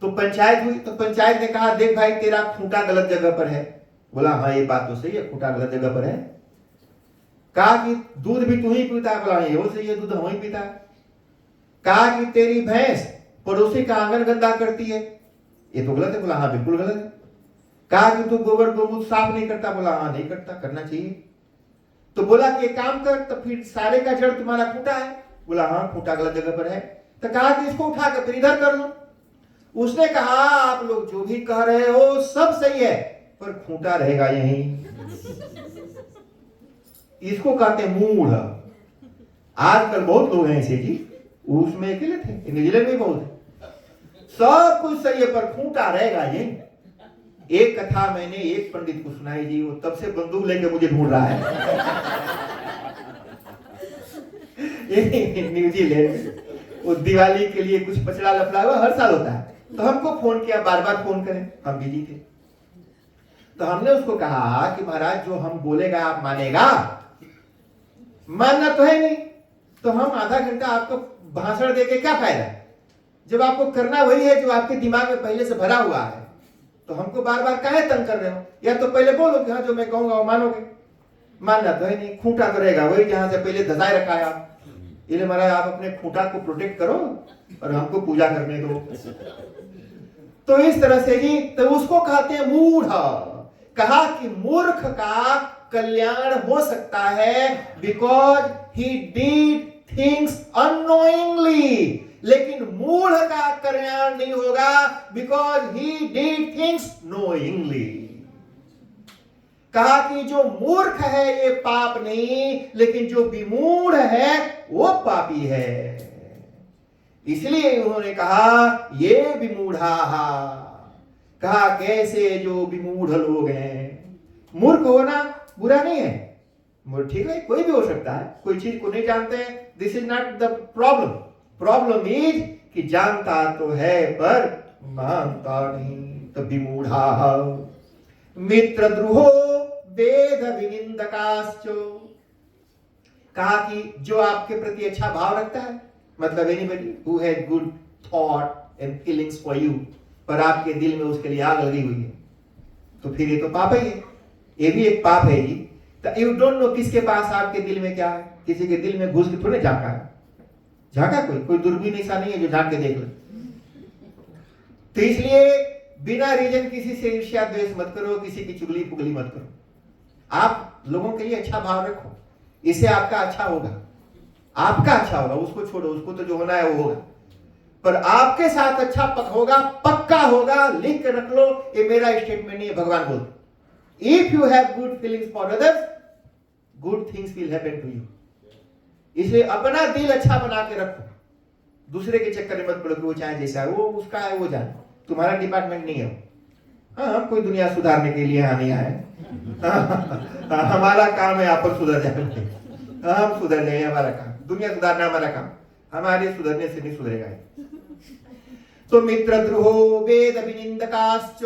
Speaker 1: तो पंचायत हुई। तो पंचायत ने कहा देख भाई तेरा खूंटा गलत जगह पर है। बोला हाँ ये बात तो सही है, खूंटा गलत जगह पर है। कहा कि दूध भी तू ही पीता है। बोला ये वो सही है, दूध हम ही पीता है। कहा कि तेरी भैंस पड़ोसी का आंगन गंदा करती है, ये तो गलत है। बोला हाँ बिल्कुल गलत है। कहा कि तू गोबर गोमूत्र साफ नहीं करता। बोला हाँ नहीं करता, करना चाहिए। तो बोला कि एक काम कर, तो फिर सारे का जड़ तुम्हारा खूंटा है। बोला हाँ खूंटा गलत जगह पर है। तो कहा कि इसको उठा कर फिर इधर कर लो। उसने कहा आप लोग जो भी कह रहे हो सब सही है, पर खूंटा रहेगा यहीं। इसको कहते हैं मूढ़। आजकल बहुत लोग हैं ऐसे जी, उसमें अकेले थे, न्यूजीलैंड में बहुत है। सब कुछ सही है पर खूंटा रहेगा यहीं। एक कथा मैंने एक पंडित को सुनाई जी, वो तब से बंदूक लेके मुझे ढूंढ रहा है। न्यूजीलैंड में वो दिवाली के लिए कुछ पचड़ा लफड़ा हुआ हर साल होता है। तो हमको फोन किया, बार बार फोन करें, हम बिजी थे। तो हमने उसको कहा कि महाराज जो हम बोलेगा आप मानेगा? मानना तो है नहीं, तो हम आधा घंटा आपको भाषण देके क्या फायदा, जब आपको करना वही है जो आपके दिमाग में पहले से भरा हुआ है। तो हमको बार बार काहे तंग कर रहे हो? या तो पहले बोलो कि हाँ जो मैं कहूंगा वो मानोगे। मानना तो है नहीं, खूंटा तो रहेगा वही जहां से पहले धसाए रखा है आप। इसलिए महाराज आप अपने खूंटा को प्रोटेक्ट करो और हमको पूजा करने दो। तो इस तरह से ही तो उसको कहते हैं मूढ़। कहा कि मूर्ख का कल्याण हो सकता है because he did things unknowingly, लेकिन मूढ़ का कल्याण नहीं होगा because he did things knowingly. कहा कि जो मूर्ख है ये पाप नहीं, लेकिन जो विमूढ़ है वो पापी है। इसलिए उन्होंने कहा ये विमूढ़ा। कहा कैसे जो विमूढ़ लोग हैं। मूर्ख होना बुरा नहीं है, ठीक है, कोई भी हो सकता है, कोई चीज को नहीं जानते हैं, this is not the problem. Problem is कि जानता तो है पर मानता नहीं, तो विमूढ़ा। मित्रद्रोहो वेद विनिंदकाश्च। कहा कि जो आपके प्रति अच्छा भाव रखता है, मतलब anybody who has good thought and feelings for you, पर आपके दिल में उसके लिए आग लगी हुई है, तो फिर ये तो पाप ही है। ये भी एक पाप है जी। तो यू डोंट नो किसके पास आपके दिल में क्या है। किसी के दिल में घुस के थोड़े झांका है। झांका कोई दूरबीन ऐसा नहीं है जो झांक के देख ले। तो इसलिए बिना रीजन किसी से ईर्ष्या द्वेष मत करो, किसी की चुगली पुगली मत करो। आप लोगों के लिए अच्छा भाव रखो, इससे आपका अच्छा होगा, आपका अच्छा होगा। उसको छोड़ो, उसको तो जो होना है वो होगा, पर आपके साथ अच्छा होगा, पक्का होगा। लिख के रख लो, ये मेरा स्टेटमेंट नहीं है, भगवान बोलते if you have good feelings for others good things will happen to you. इसलिए अपना दिल अच्छा बना के रखो, दूसरे के चक्कर में मत पड़ो कि वो चाहे जैसा है वो उसका है, वो जाने, तुम्हारा डिपार्टमेंट नहीं है। हाँ हम कोई दुनिया सुधारने के लिए यहाँ नहीं आए। हमारा काम है आप सुधर जाए, हम सुधर जाए, हमारा काम दुनिया सुधारना, हमारा काम, हमारे सुधरने से नहीं सुधरेगा। तो मित्रद्रोहो वेद विनिंदकाश्च।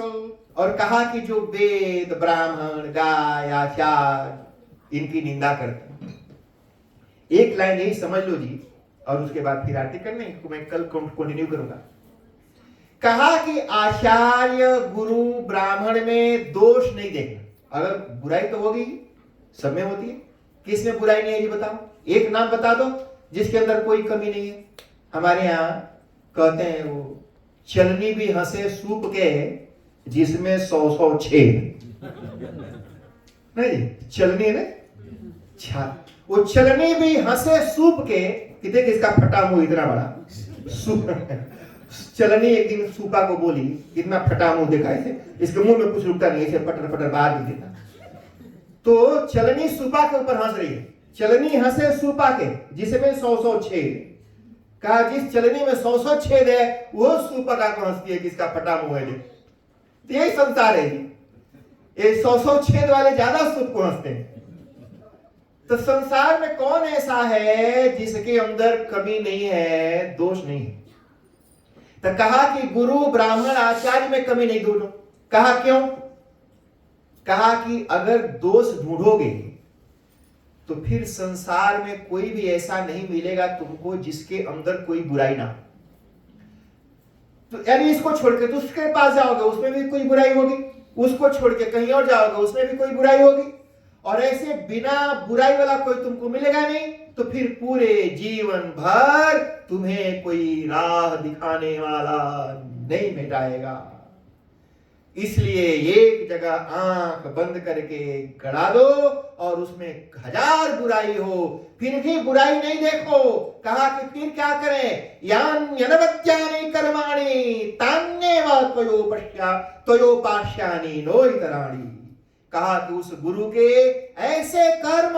Speaker 1: और कहा कि जो वेद ब्राह्मण गाय आचार्य इनकी निंदा करते हैं। एक लाइन यही समझ लो जी, और उसके बाद फिर आर्टिकल नहीं को मैं कल कंटिन्यू करूंगा। कहा कि आचार्य गुरु ब्राह्मण में दोष नहीं देखना। अगर बुराई तो होगी, सब में होती है, किस में बुराई नहीं है जी बताओ, एक नाम बता दो जिसके अंदर कोई कमी नहीं है। हमारे यहाँ कहते हैं वो चलनी भी हंसे सूप के जिसमें 100 छेद। नहीं जी, चलनी है ना, वो चलनी भी हंसे सूप के, कि देख इसका फटा मुंह इतना बड़ा सूप। चलनी एक दिन सूपा को बोली, इतना फटा मुंह देखा इसे, इसके मुंह में कुछ रुकता नहीं, इसे पटर पटर बाहर भी देता। तो चलनी सूपा के ऊपर हंस रही है। चलनी हंसे सूपा के जिसमें 100 छेद। कहा जिस चलनी में 100 छेद है वो सूपा का हंसती है, किसका फटा मुंह है। तो यही संसार है जी, ये 100 छेद वाले ज्यादा सूप को हंसते हैं। तो संसार में कौन ऐसा है जिसके अंदर कमी नहीं है, दोष नहीं है। तो कहा कि गुरु ब्राह्मण आचार्य में कमी नहीं ढूंढो। कहा क्यों? कहा कि अगर दोष ढूंढोगे तो फिर संसार में कोई भी ऐसा नहीं मिलेगा तुमको जिसके अंदर कोई बुराई ना हो। तो यानी इसको छोड़ के दूसरे के पास जाओगे उसमें भी कोई बुराई होगी, उसको छोड़ के कहीं और जाओगे उसमें भी कोई बुराई होगी, और ऐसे बिना बुराई वाला कोई तुमको मिलेगा नहीं। तो फिर पूरे जीवन भर तुम्हें कोई राह दिखाने वाला नहीं मिटाएगा। इसलिए एक जगह आंख बंद करके गड़ा दो और उसमें 1000 बुराई हो फिर भी बुराई नहीं देखो। कहा कि फिर क्या करें? यान्यनवद्यानि कर्माणि तान्येव त्वयोपास्यानि नो इतराणि। कहा कि उस गुरु के ऐसे कर्म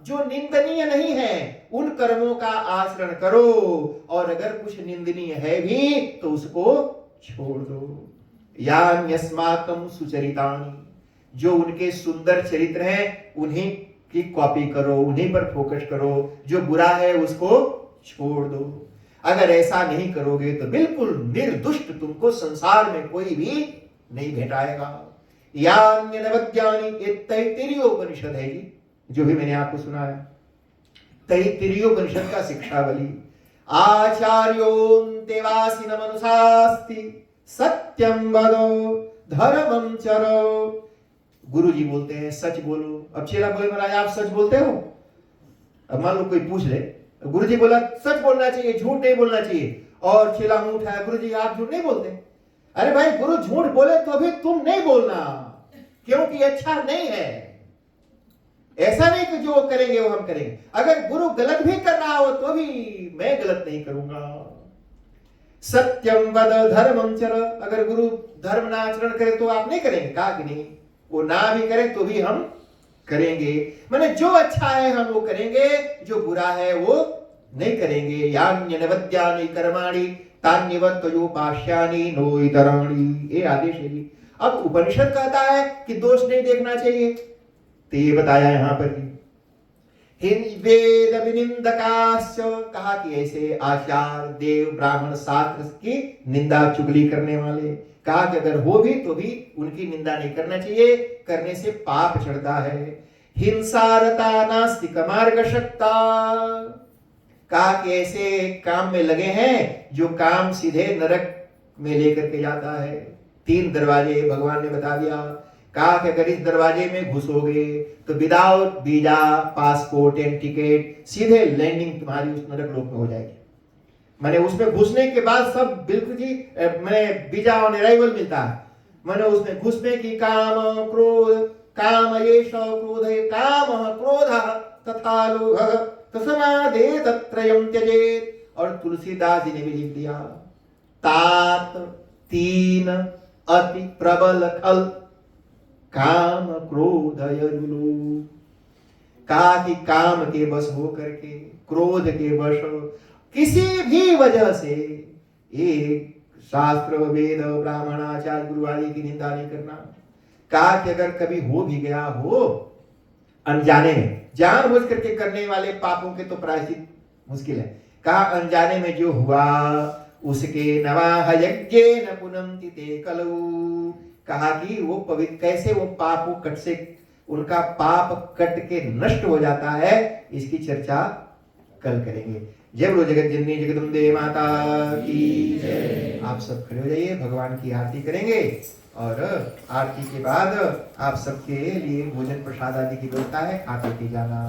Speaker 1: जो निंदनीय नहीं है उन कर्मों का आचरण करो, और अगर कुछ निंदनीय है भी तो उसको छोड़ दो। यान्यस्माकं सुचरितानि, जो उनके सुंदर चरित्र हैं उन्हीं की कॉपी करो, उन्हीं पर फोकस करो, जो बुरा है उसको छोड़ दो। अगर ऐसा नहीं करोगे तो बिल्कुल निर्दुष्ट तुमको संसार में कोई भी नहीं भेटाएगा। यान्यनवद्यानि, ये तैत्तिरीयोपनिषद है जी, जो भी मैंने आपको सुनाया। तैत्तिरीयोपनिषद का शिक्षावली। आचार्योऽन्तेवासि न मनुषास्ति सत्यम वदो धर्मम चरो। गुरु जी बोलते हैं सच बोलो। अब चेला बोले महाराज आप सच बोलते हो? अब मान लो कोई पूछ ले, गुरु जी बोला सच बोलना चाहिए, झूठ नहीं बोलना चाहिए, और चेला मुंह उठाया, गुरु जी आप झूठ नहीं बोलते। अरे भाई गुरु झूठ बोले तो भी तुम नहीं बोलना, क्योंकि अच्छा नहीं है। ऐसा नहीं कि जो करेंगे वो हम करेंगे। अगर गुरु गलत भी कर रहा हो तो भी मैं गलत नहीं करूंगा। सत्यम वद धर्मम चर, अगर गुरु धर्म ना आचरण करे तो आप नहीं करेंगे? कहा कि नहीं, वो ना भी करे तो भी हम करेंगे। माने जो अच्छा है हम वो करेंगे, जो बुरा है वो नहीं करेंगे। यान्यनवद्यानि कर्माणि तान्येव त्वयोपास्यानि नो इतराणि, ये आदेश है जी। अब उपनिषद कहता है कि दोष नहीं देखना चाहिए, तो ये बताया यहां पर वेद विनिंदकाश्च, कहा कि ऐसे आचार्य देव ब्राह्मण शास्त्र की निंदा चुगली करने वाले, कहा कि अगर हो भी तो भी उनकी निंदा नहीं करना चाहिए, करने से पाप चढ़ता है। हिंसारता नास्तिक मार्गशक्ता, कहा कि ऐसे काम में लगे हैं जो काम सीधे नरक में लेकर के जाता है। 3 दरवाजे भगवान ने बता दिया। कहा कि अगर इस दरवाजे में घुसोगे तो without visa passport and ticket सीधे लैंडिंग तुम्हारी उस नरक लोक में हो जाएगी। मैंने उसमें घुसने के बाद सब बिल्कुल जी मैंने वीजा ऑन अराइवल मिलता है। मैंने उसमें घुसने की काम क्रोध काम येष क्रोध काम क्रोध तथा लोभ तस्मादे तत्रयं त्यजेत। और तुलसीदास जी ने भी लिख दिया, तात 3 अति प्रबल खल काम क्रोध यरुलो। कहा कि काम के वश हो करके, क्रोध के वश किसी भी वजह से ये शास्त्र वेद ब्राह्मण आचार्य गुरु आदि की निंदा नहीं करना। कहा कि अगर कभी हो भी गया हो अनजाने में, जानबूझ करके करने वाले पापों के तो प्रायश्चित मुश्किल है। कहा अनजाने में जो हुआ उसके नवाह यज्ञेन पुनन्ति ते कलौ। कहा कि वो पवित्र कैसे वो पाप वो कट से उनका पाप कट के नष्ट हो जाता है, इसकी चर्चा कल करेंगे। जय बोलो जगत जननी जगदम्बे माता की जय। आप सब खड़े हो जाइए, भगवान की आरती करेंगे, और आरती के बाद आप सबके लिए भोजन प्रसाद आदि की व्यवस्था है, खा पी के जाना।